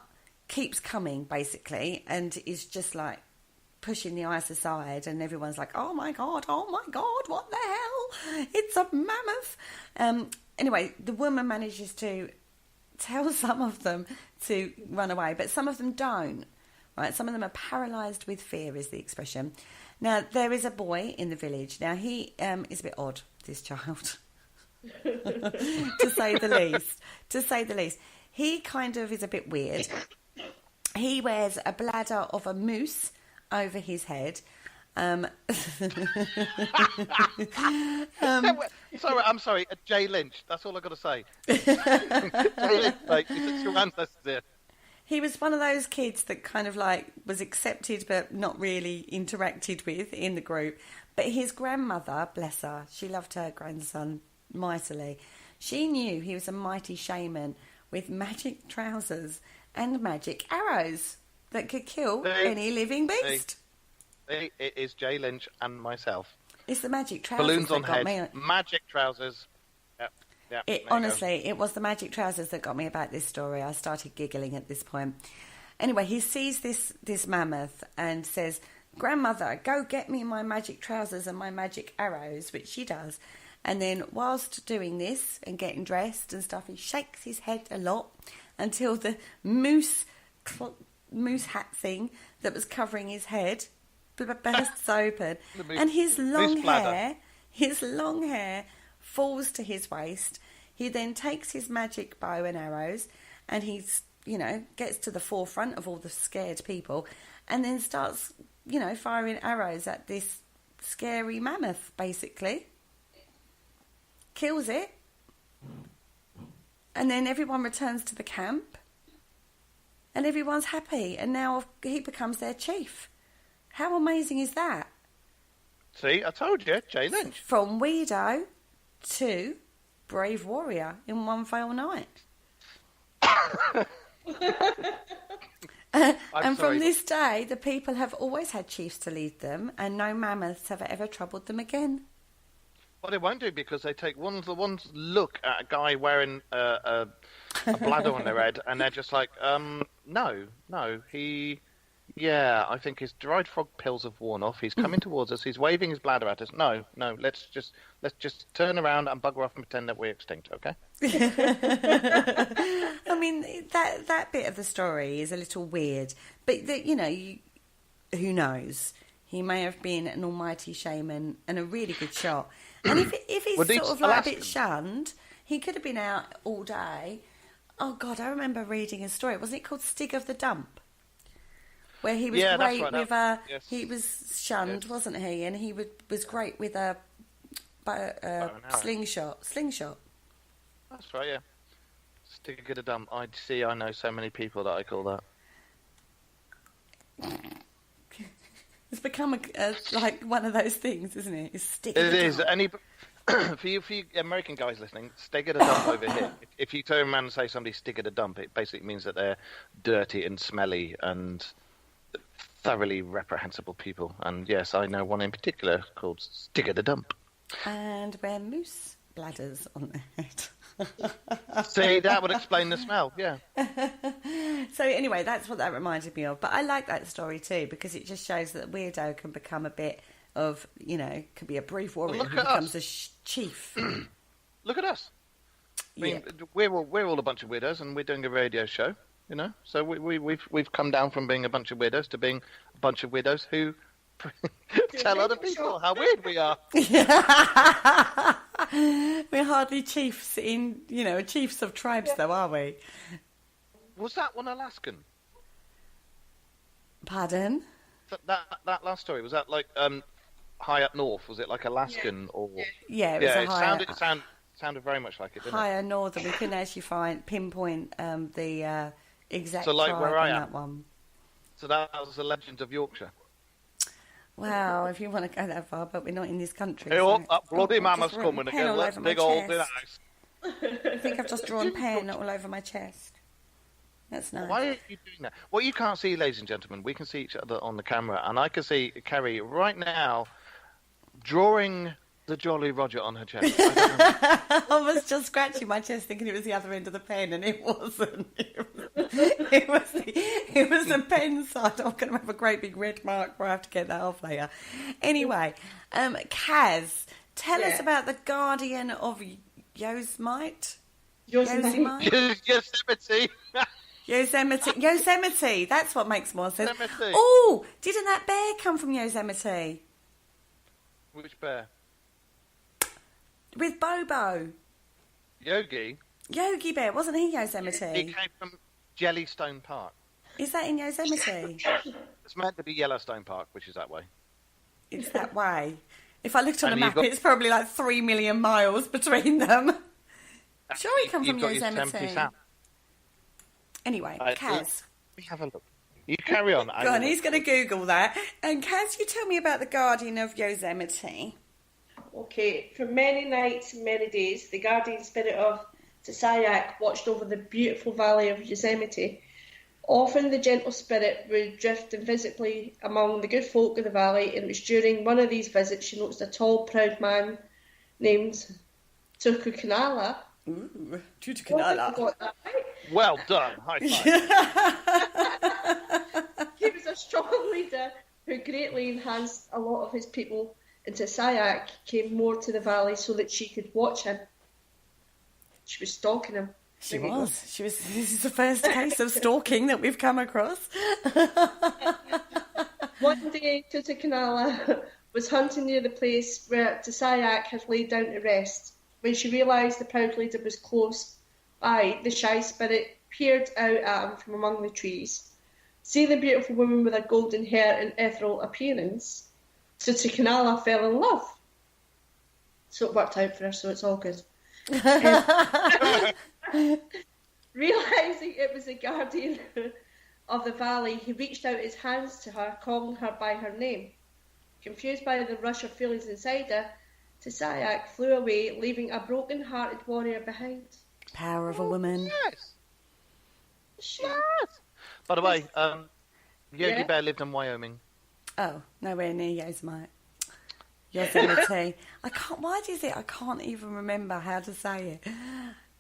keeps coming, basically, and is just pushing the ice aside, and everyone's like, oh my God, what the hell? It's a mammoth. Anyway, the woman manages to tell some of them to run away, but some of them don't. Right? Some of them are paralysed with fear, is the expression. Now, there is a boy in the village. Now, he is a bit odd, this child, to say the least. He kind of is a bit weird. He wears a bladder of a moose over his head. I'm sorry, Jay Lynch. That's all I've got to say. Jay Lynch, it's your ancestors here. He was one of those kids that kind of was accepted but not really interacted with in the group. But his grandmother, bless her, she loved her grandson mightily. She knew he was a mighty shaman with magic trousers and magic arrows that could kill any living beast. It is Jay Lynch and myself. It's the magic trousers Balloons that on got head, me. magic trousers. Yeah. Honestly, it was the magic trousers that got me about this story. I started giggling at this point. Anyway, he sees this mammoth and says, "Grandmother, go get me my magic trousers and my magic arrows," which she does. And then whilst doing this and getting dressed and stuff, he shakes his head a lot until the moose hat thing that was covering his head bursts open. And his long hair falls to his waist. He then takes his magic bow and arrows and he's, gets to the forefront of all the scared people and then starts, firing arrows at this scary mammoth, basically. Kills it, and then everyone returns to the camp and everyone's happy, and now he becomes their chief. How amazing is that? See, I told you, Jay Lynch. From weirdo to brave warrior in one fell night. And from this day, the people have always had chiefs to lead them, and no mammoths have ever troubled them again. Well, they won't do because they take one look at a guy wearing a bladder on their head, and they're just like, no, he Yeah, I think his dried frog pills have worn off. He's coming towards us. He's waving his bladder at us. No, let's just turn around and bugger off and pretend that we're extinct, okay? I mean, that bit of the story is a little weird, but who knows? He may have been an almighty shaman and a really good shot. And if he's sort of like a bit shunned, he could have been out all day. Oh God, I remember reading a story. Wasn't it called Stig of the Dump? Where he was great with yes. he was shunned, Yes. wasn't he? And he was great with a slingshot. That's right, yeah. Stick a dump. I know so many people that I call that. It's become like one of those things, isn't it? It's stick. It is. For you American guys listening, stick a dump over here. If you turn around and say somebody stick a dump, it basically means that they're dirty and smelly and thoroughly reprehensible people. And yes, I know one in particular called Stick a dump. And wear moose bladders on their head. See, that would explain the smell, yeah. So anyway, that's what that reminded me of. But I like that story too, because it just shows that a weirdo can become a bit of, could be a brief warrior who becomes a chief. Look at us. I mean, we're all a bunch of weirdos, and we're doing a radio show, So we've come down from being a bunch of weirdos to being a bunch of weirdos who tell other people how weird we are. We're hardly chiefs chiefs of tribes, though, are we? Was that one Alaskan? Pardon? That last story, was that like high up north? Was it like Alaskan or? Yeah, it was it sounded very much like it, didn't higher northern. We couldn't actually pinpoint the exact so like tribe where I in am. that one. So that was the legend of Yorkshire. Wow, if you want to go that far, but we're not in this country. Hey, so... that bloody mammoth's coming again. Let's dig all in ice. I think I've just drawn pen all over my chest. That's nice. Why are you doing that? What you can't see, ladies and gentlemen, we can see each other on the camera, and I can see Carrie right now drawing the Jolly Roger on her chest. I was just scratching my chest thinking it was the other end of the pen, and it wasn't. It was the pen side. I'm going to have a great big red mark where I have to get that off later. Anyway, Kaz, tell us about the Guardian of Yosemite. Yosemite. Yosemite. That's what makes more sense. Yosemite. Oh, didn't that bear come from Yosemite? Which bear? With Bobo. Yogi Yogi Bear, wasn't he Yosemite? He came from Jellystone Park. Is that in Yosemite? It's meant to be Yellowstone Park, which is that way. It's that way. If I looked on a And map, it's probably like 3 million miles between them. Sure, he come from Yosemite. Anyway, Kaz. Let me have a look. You carry on. Go on, he's going to Google that. And Kaz, you tell me about the Guardian of Yosemite. Okay, for many nights and many days, the guardian spirit of Tessayak watched over the beautiful valley of Yosemite. Often the gentle spirit would drift invisibly among the good folk of the valley, and it was during one of these visits she noticed a tall, proud man named Tukukanala. Ooh, Tukukanala. Well done. High five. He was a strong leader who greatly enhanced a lot of his people, and Tessayak came more to the valley so that she could watch him. She was stalking him. She was. This is the first case of stalking that we've come across. One day, Tutukanala was hunting near the place where Tessayak had laid down to rest. When she realised the proud leader was close by, the shy spirit peered out at him from among the trees. See the beautiful woman with her golden hair and ethereal appearance? Tutukanala fell in love. So it worked out for her, so it's all good. Realising it was the guardian of the valley, he reached out his hands to her, calling her by her name. Confused by the rush of feelings inside her, Tessayak flew away, leaving a broken-hearted warrior behind. Power of a woman. Yes. Yes. By the way, Yogi Bear lived in Wyoming. Oh, nowhere near Yosemite. I can't. Why do you think I can't even remember how to say it?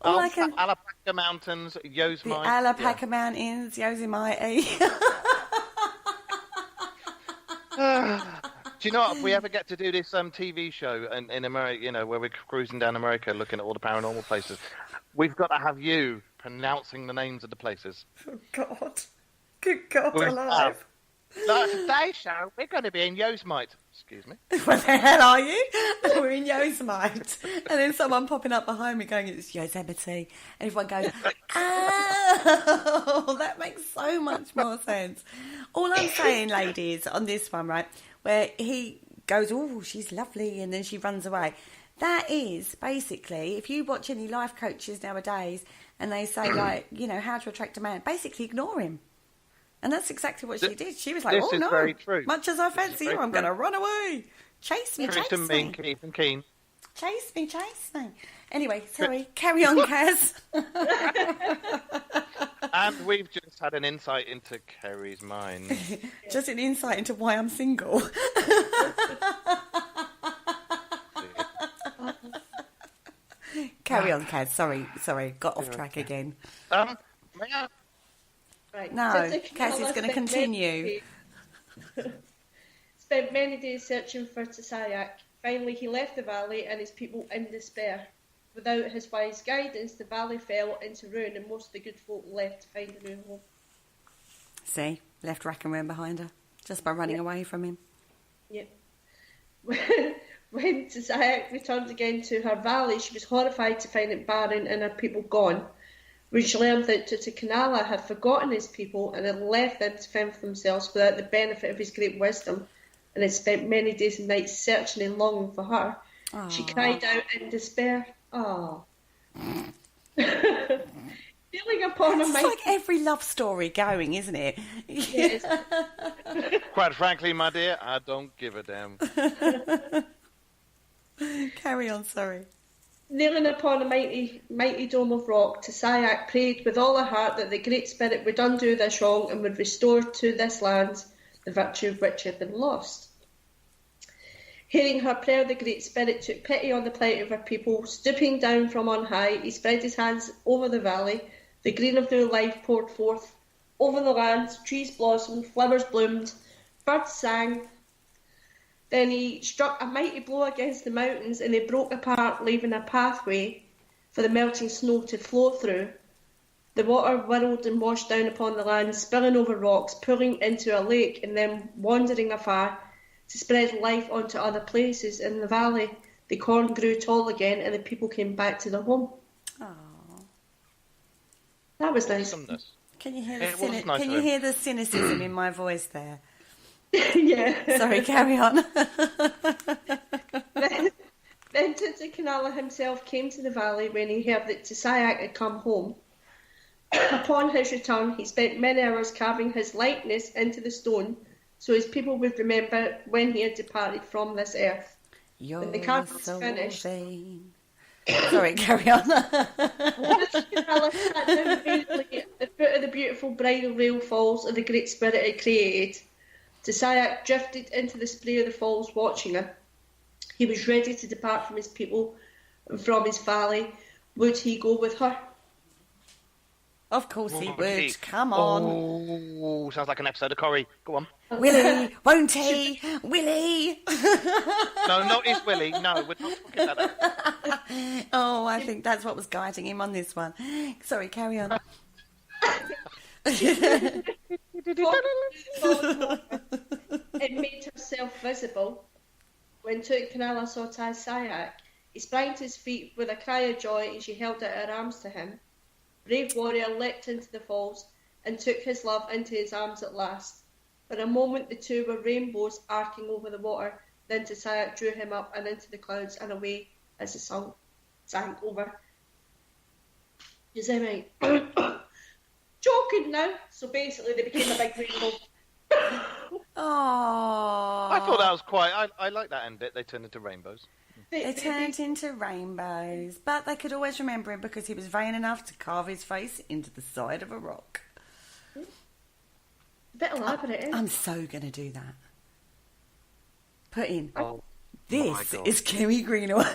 Alapaca Mountains, Yosemite. The Alapaca Mountains, Yosemite. Do you know what? If we ever get to do this TV show in America, you know, where we're cruising down America looking at all the paranormal places, we've got to have you pronouncing the names of the places. Oh, God. Good God We alive. Like today's show, we're going to be in Yosemite. Excuse me. Where the hell are you? We're in Yosemite. And then someone popping up behind me going, it's Yosemite. And everyone goes, oh, that makes so much more sense. All I'm saying, ladies, on this one, right, where he goes, oh, she's lovely, and then she runs away. That is basically, if you watch any life coaches nowadays and they say, like, you know, how to attract a man, basically ignore him. And that's exactly what she did. She was like, This oh, is no, very true. much as I fancy you, I'm going to run away. Chase me, chase Tristan, me. Keith and Keen. Chase me, chase me. Anyway, sorry, carry on, Kaz. And we've just had an insight into Kerry's mind. Just an insight into why I'm single. Carry on, Kaz. Sorry, got off track again. May I? Right. No, Tita Kaz is Canella going to continue. Spent many days searching for Tisayak. Finally, he left the valley and his people in despair. Without his wise guidance, the valley fell into ruin and most of the good folk left to find a new home. See, left rack and ruin behind her, just by running away from him. Yep. When Tisayak returned again to her valley, she was horrified to find it barren and her people gone. When she learned that Tutakanala had forgotten his people and had left them to fend for themselves without the benefit of his great wisdom, and had spent many days and nights searching and longing for her, she cried out in despair, "Ah!" Feeling upon a It's mighty... like every love story going, isn't it? Yes. Quite frankly, my dear, I don't give a damn. Carry on, sorry. Kneeling upon a mighty dome of rock, Tisayak prayed with all her heart that the Great Spirit would undo this wrong and would restore to this land the virtue which had been lost. Hearing her prayer, the Great Spirit took pity on the plight of her people. Stooping down from on high, he spread his hands over the valley. The green of new life poured forth over the land. Trees blossomed, flowers bloomed, birds sang. Then he struck a mighty blow against the mountains and they broke apart, leaving a pathway for the melting snow to flow through. The water whirled and washed down upon the land, spilling over rocks, pulling into a lake and then wandering afar to spread life onto other places in the valley. The corn grew tall again and the people came back to their home. Aww. That was nice. Awesomeness. Can you hear It was nice can of you him. hear the cynicism in my voice there? Yeah. Sorry, carry on. Then Tutakanala himself came to the valley when he heard that Tisayak had come home. Upon his return, he spent many hours carving his likeness into the stone so his people would remember when he had departed from this earth. You're When the carving was so finished, vain. Sorry, carry on. Tutakanala sat down vainly at the foot of the beautiful bridal rail falls of the Great Spirit had created. Tisayak drifted into the spray of the falls watching him. He was ready to depart from his people and from his valley. Would he go with her? Of course he Won't would. he? Come on. Oh, sounds like an episode of Corrie. Go on. Willie, won't he? Willie. No, not his Willie. No, we're not talking about that. Oh, I think that's what was guiding him on this one. Sorry, carry on. It made herself visible. When Tutakanala saw Tisayak, he sprang to his feet with a cry of joy and she held out her arms to him. Brave warrior leapt into the falls and took his love into his arms at last. For a moment the two were rainbows arcing over the water, then Tisayak drew him up and into the clouds and away as the sun sank over. Yosemite. Joking now. So basically they became a big rainbow. Oh. I thought that was quite. I like that end bit. They turned into rainbows. They turned into rainbows, but they could always remember him because he was vain enough to carve his face into the side of a rock. A bit elaborate, eh? I'm so going to do that. Put in, Oh, this my God. is Kerry Greenaway.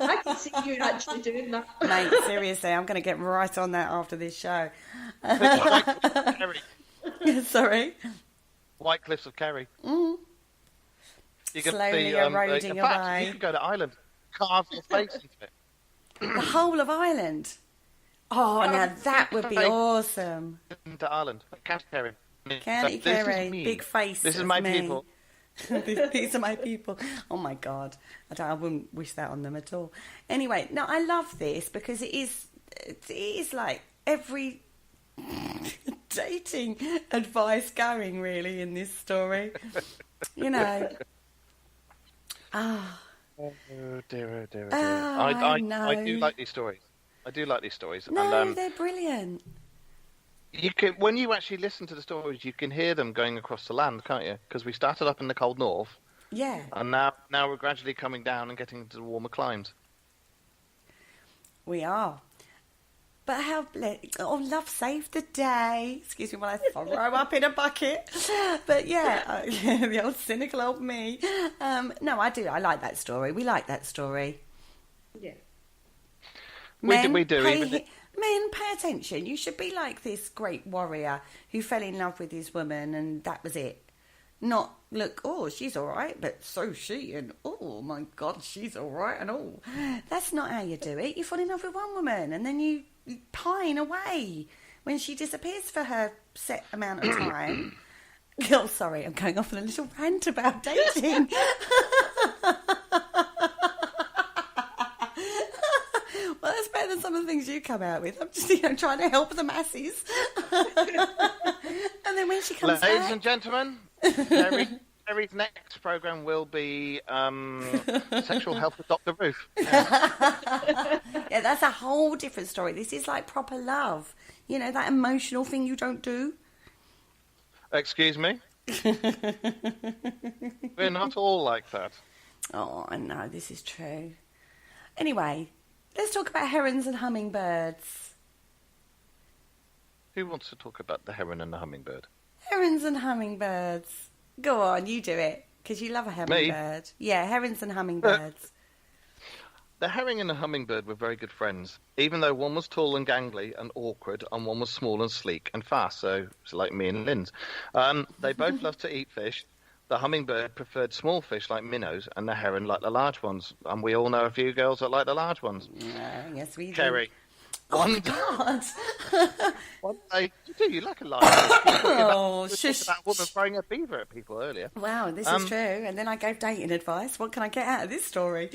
I can see you actually doing that. Mate, seriously, I'm going to get right on that after this show. White Cliffs of Kerry. Sorry. White Cliffs of Kerry. You can slowly see, eroding in fact, away. you could go to Ireland, carve your face into it. The whole of Ireland. Oh, now that would be awesome. Into Ireland. County Kerry. County So this is Kerry, me. big face. This is of my me. people. These are my people. Oh my God, I wouldn't wish that on them at all. Anyway, no, I love this because it is like every dating advice going really in this story. You know. Ah. Oh dear, oh dear, oh dear. Oh, I know. do like these stories. I do like these stories. No, And, they're brilliant. you can, when you actually listen to the stories, you can hear them going across the land, can't you? Because we started up in the cold north, Yeah. and now we're gradually coming down and getting into the warmer climes. We are. But love saved the day. Excuse me while I throw up in a bucket. But yeah, the old cynical old me. No, I do. I like that story. We like that story. Yeah. We do. Men, pay attention. You should be like this great warrior who fell in love with his woman and that was it. Not, look, oh, she's all right, but so's she, and oh, my God, she's all right, and oh. That's not how you do it. You fall in love with one woman, and then you pine away when she disappears for her set amount of time. Oh, sorry, I'm going off on a little rant about dating. Well, that's better than some of the things you come out with. I'm just, trying to help the masses. And then when she comes Ladies back... and gentlemen, Terry's next programme will be sexual health with Dr. Ruth. Yeah. Yeah, that's a whole different story. This is like proper love. You know, that emotional thing you don't do. Excuse me? We're not all like that. Oh, I know, this is true. Anyway, let's talk about herons and hummingbirds. Who wants to talk about the heron and the hummingbird? Herons and hummingbirds. Go on, you do it, because you love a hummingbird. Yeah, herons and hummingbirds. The herring and the hummingbird were very good friends, even though one was tall and gangly and awkward, and one was small and sleek and fast, so it's like me and Linz. They both loved to eat fish. The hummingbird preferred small fish like minnows, and the heron liked the large ones. And we all know a few girls that like the large ones. Yes, we do. Kerry. Oh, God. One day, you like a large fish. Oh, We shush. talked about a woman throwing a beaver at people earlier. Wow, this is true. And then I gave dating advice. What can I get out of this story?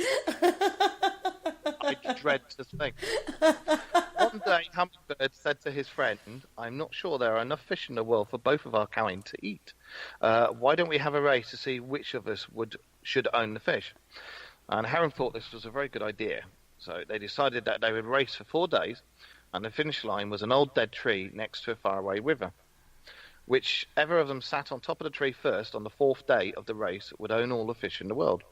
I dread to think. One day, Hummingbird said to his friend, "I'm not sure there are enough fish in the world for both of our kind to eat. Why don't we have a race to see which of us should own the fish?" And Heron thought this was a very good idea. So they decided that they would race for 4 days, and the finish line was an old dead tree next to a faraway river. Whichever of them sat on top of the tree first on the 4th day of the race would own all the fish in the world.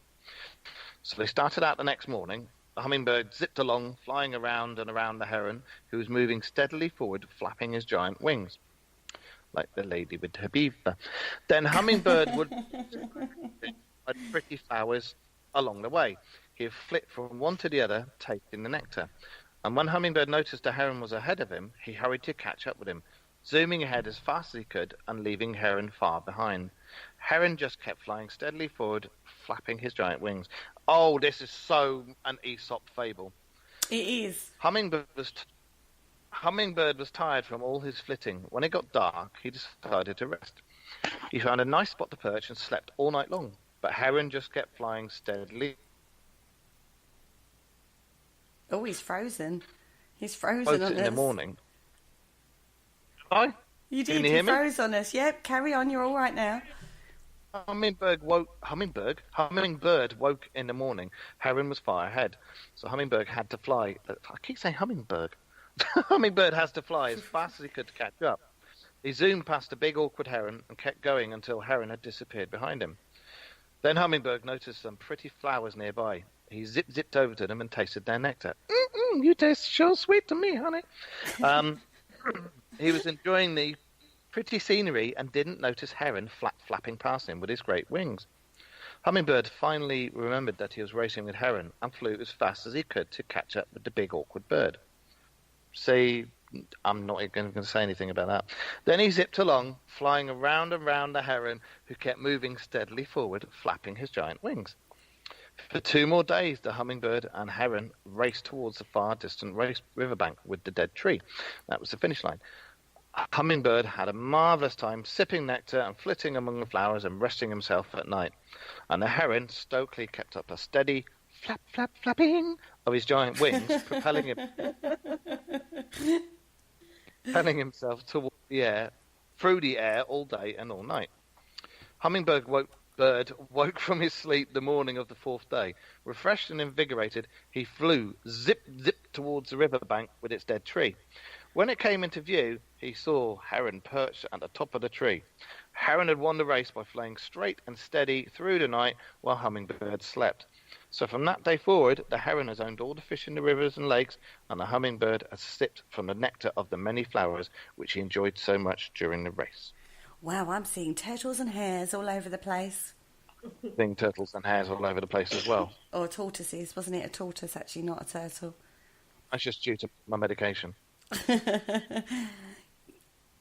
So they started out the next morning. The hummingbird zipped along, flying around and around the heron, who was moving steadily forward, flapping his giant wings, like the lady with her beaver. Then Hummingbird would find pretty flowers along the way. He'd flit from one to the other, taking the nectar. And when Hummingbird noticed the heron was ahead of him, he hurried to catch up with him, zooming ahead as fast as he could and leaving Heron far behind. Heron just kept flying steadily forward, flapping his giant wings. Oh, this is so an Aesop fable. It is. Hummingbird was tired from all his flitting. When it got dark, he decided to rest. He found a nice spot to perch and slept all night long. But Heron just kept flying steadily. Oh, he's frozen. He's frozen Both on in us. the morning. Hi. You Can did. you You hear me? froze on us. Yep. Carry on. You're all right now. Hummingbird woke in the morning. Heron was far ahead, so Hummingbird had to fly. I keep saying Hummingbird. Hummingbird has to fly as fast as he could to catch up. He zoomed past a big awkward heron and kept going until Heron had disappeared behind him. Then Hummingbird noticed some pretty flowers nearby. He zipped over to them and tasted their nectar. You taste so sweet to me, honey. He was enjoying the pretty scenery and didn't notice Heron flapping past him with his great wings. Hummingbird finally remembered that he was racing with Heron and flew as fast as he could to catch up with the big awkward bird. See, I'm not even going to say anything about that. Then he zipped along, flying around and round the heron, who kept moving steadily forward, flapping his giant wings. For 2 more days, the hummingbird and heron raced towards the far distant riverbank with the dead tree. That was the finish line. Hummingbird had a marvellous time sipping nectar and flitting among the flowers and resting himself at night. And the heron stoically kept up a steady flap, flap, flapping of his giant wings, propelling himself through the air all day and all night. Hummingbird woke from his sleep the morning of the 4th day. Refreshed and invigorated, he flew zip, zip towards the riverbank with its dead tree. When it came into view, he saw Heron perched at the top of the tree. Heron had won the race by flying straight and steady through the night while Hummingbird slept. So from that day forward, the heron has owned all the fish in the rivers and lakes, and the hummingbird has sipped from the nectar of the many flowers which he enjoyed so much during the race. Wow, I'm seeing turtles and hares all over the place. Seeing turtles and hares all over the place as well. Or tortoises, wasn't it? A tortoise, actually, not a turtle. That's just due to my medication.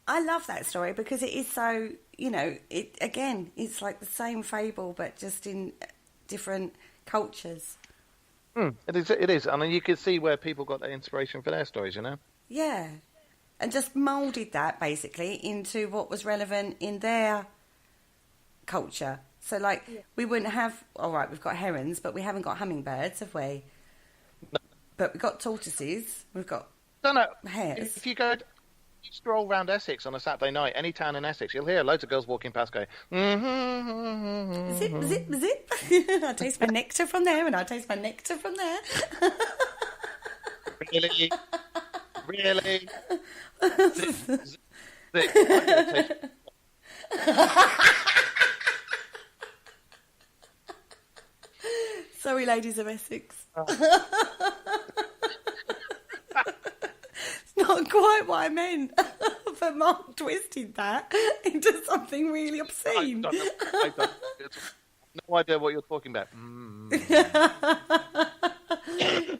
I love that story because it is so, it's like the same fable but just in different cultures. It is. I mean, you can see where people got their inspiration for their stories, Yeah. And just moulded that, basically, into what was relevant in their culture. So, we wouldn't have... All right, we've got herons, but we haven't got hummingbirds, have we? No. But we've got tortoises. We've got hares. If you stroll around Essex on a Saturday night, any town in Essex, you'll hear loads of girls walking past going, zip, zip, zip. I taste my nectar from there, and I taste my nectar from there. Really? Really? Zip, zip. Sorry, ladies of Essex. Not quite what I meant, but Mark twisted that into something really obscene. I don't. No idea what you're talking about.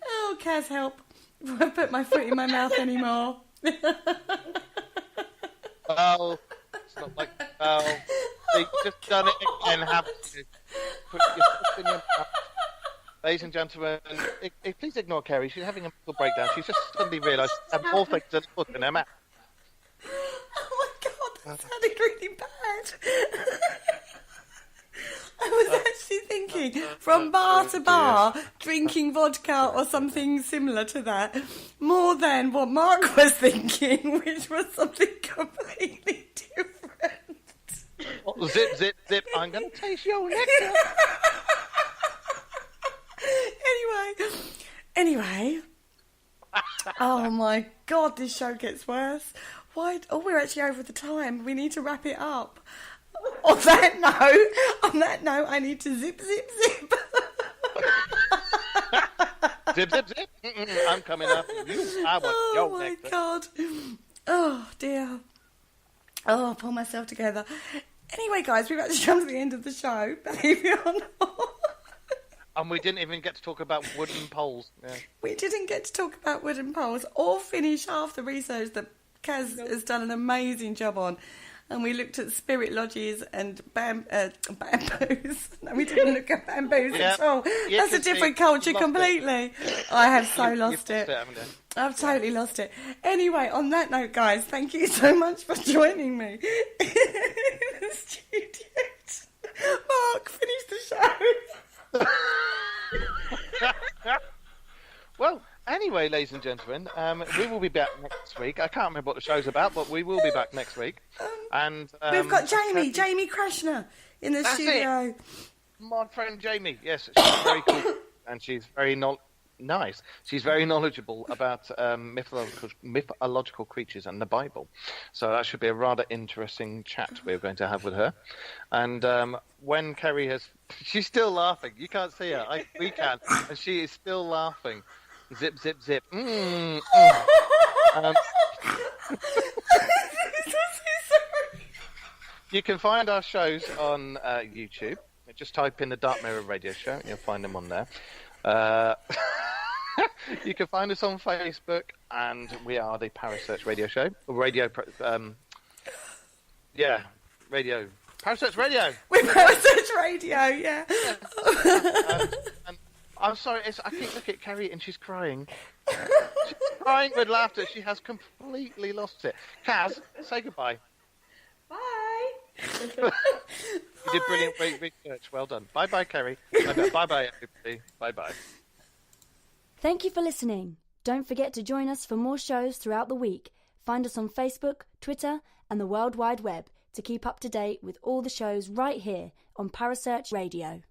Oh, Kaz, help. I won't put my foot in my mouth anymore. Oh, it's not like, you've just done it again, haven't you? Put your foot in your mouth. Ladies and gentlemen, please ignore Kerry. She's having a mental breakdown. She's just suddenly realised she had more things than a foot in her mouth. Oh my God, that sounded really bad. I was actually thinking from bar to bar, drinking vodka or something similar to that, more than what Mark was thinking, which was something completely different. Oh, zip, zip, zip. I'm going to taste your nectar. Anyway. Oh my God, this show gets worse. Why? Oh, we're actually over the time. We need to wrap it up. On that note, I need to zip, zip, zip. Zip, zip, zip. I'm coming after you. I want your nectar. Oh my God. Oh dear. Oh, I'll pull myself together. Anyway, guys, we've actually come to the end of the show. Believe it or not. And we didn't even get to talk about wooden poles. Yeah. We didn't get to talk about wooden poles or finish half the research that Kaz has done an amazing job on. And we looked at spirit lodges and bamboos. No, we didn't look at bamboos at all. That's a different culture completely. I have so lost it. I've totally lost it. Anyway, on that note, guys, thank you so much for joining me in the studio. Mark, finish the show. Well, anyway, ladies and gentlemen, we will be back next week. I can't remember what the show's about, but we will be back next week. And we've got Jamie Krashner in the studio. My friend Jamie, yes, she's very cool and she's very nice. She's very knowledgeable about mythological creatures and the Bible. So that should be a rather interesting chat we're going to have with her. And when Kerry she's still laughing. You can't see her. We can. And she is still laughing. Zip, zip, zip. You can find our shows on YouTube. Just type in the Dark Mirror Radio Show and you'll find them on there. You can find us on Facebook, and we are the Parasearch Radio Show. Radio. Parasearch Radio. We're Parasearch Radio, yeah. And I'm sorry, I keep looking at Kerry and she's crying. She's crying with laughter. She has completely lost it. Kaz, say goodbye. Bye. You did brilliant research. Well done. Bye-bye, Kerry. Bye-bye, everybody. Bye-bye. Thank you for listening. Don't forget to join us for more shows throughout the week. Find us on Facebook, Twitter, and the World Wide Web to keep up to date with all the shows right here on Parasearch Radio.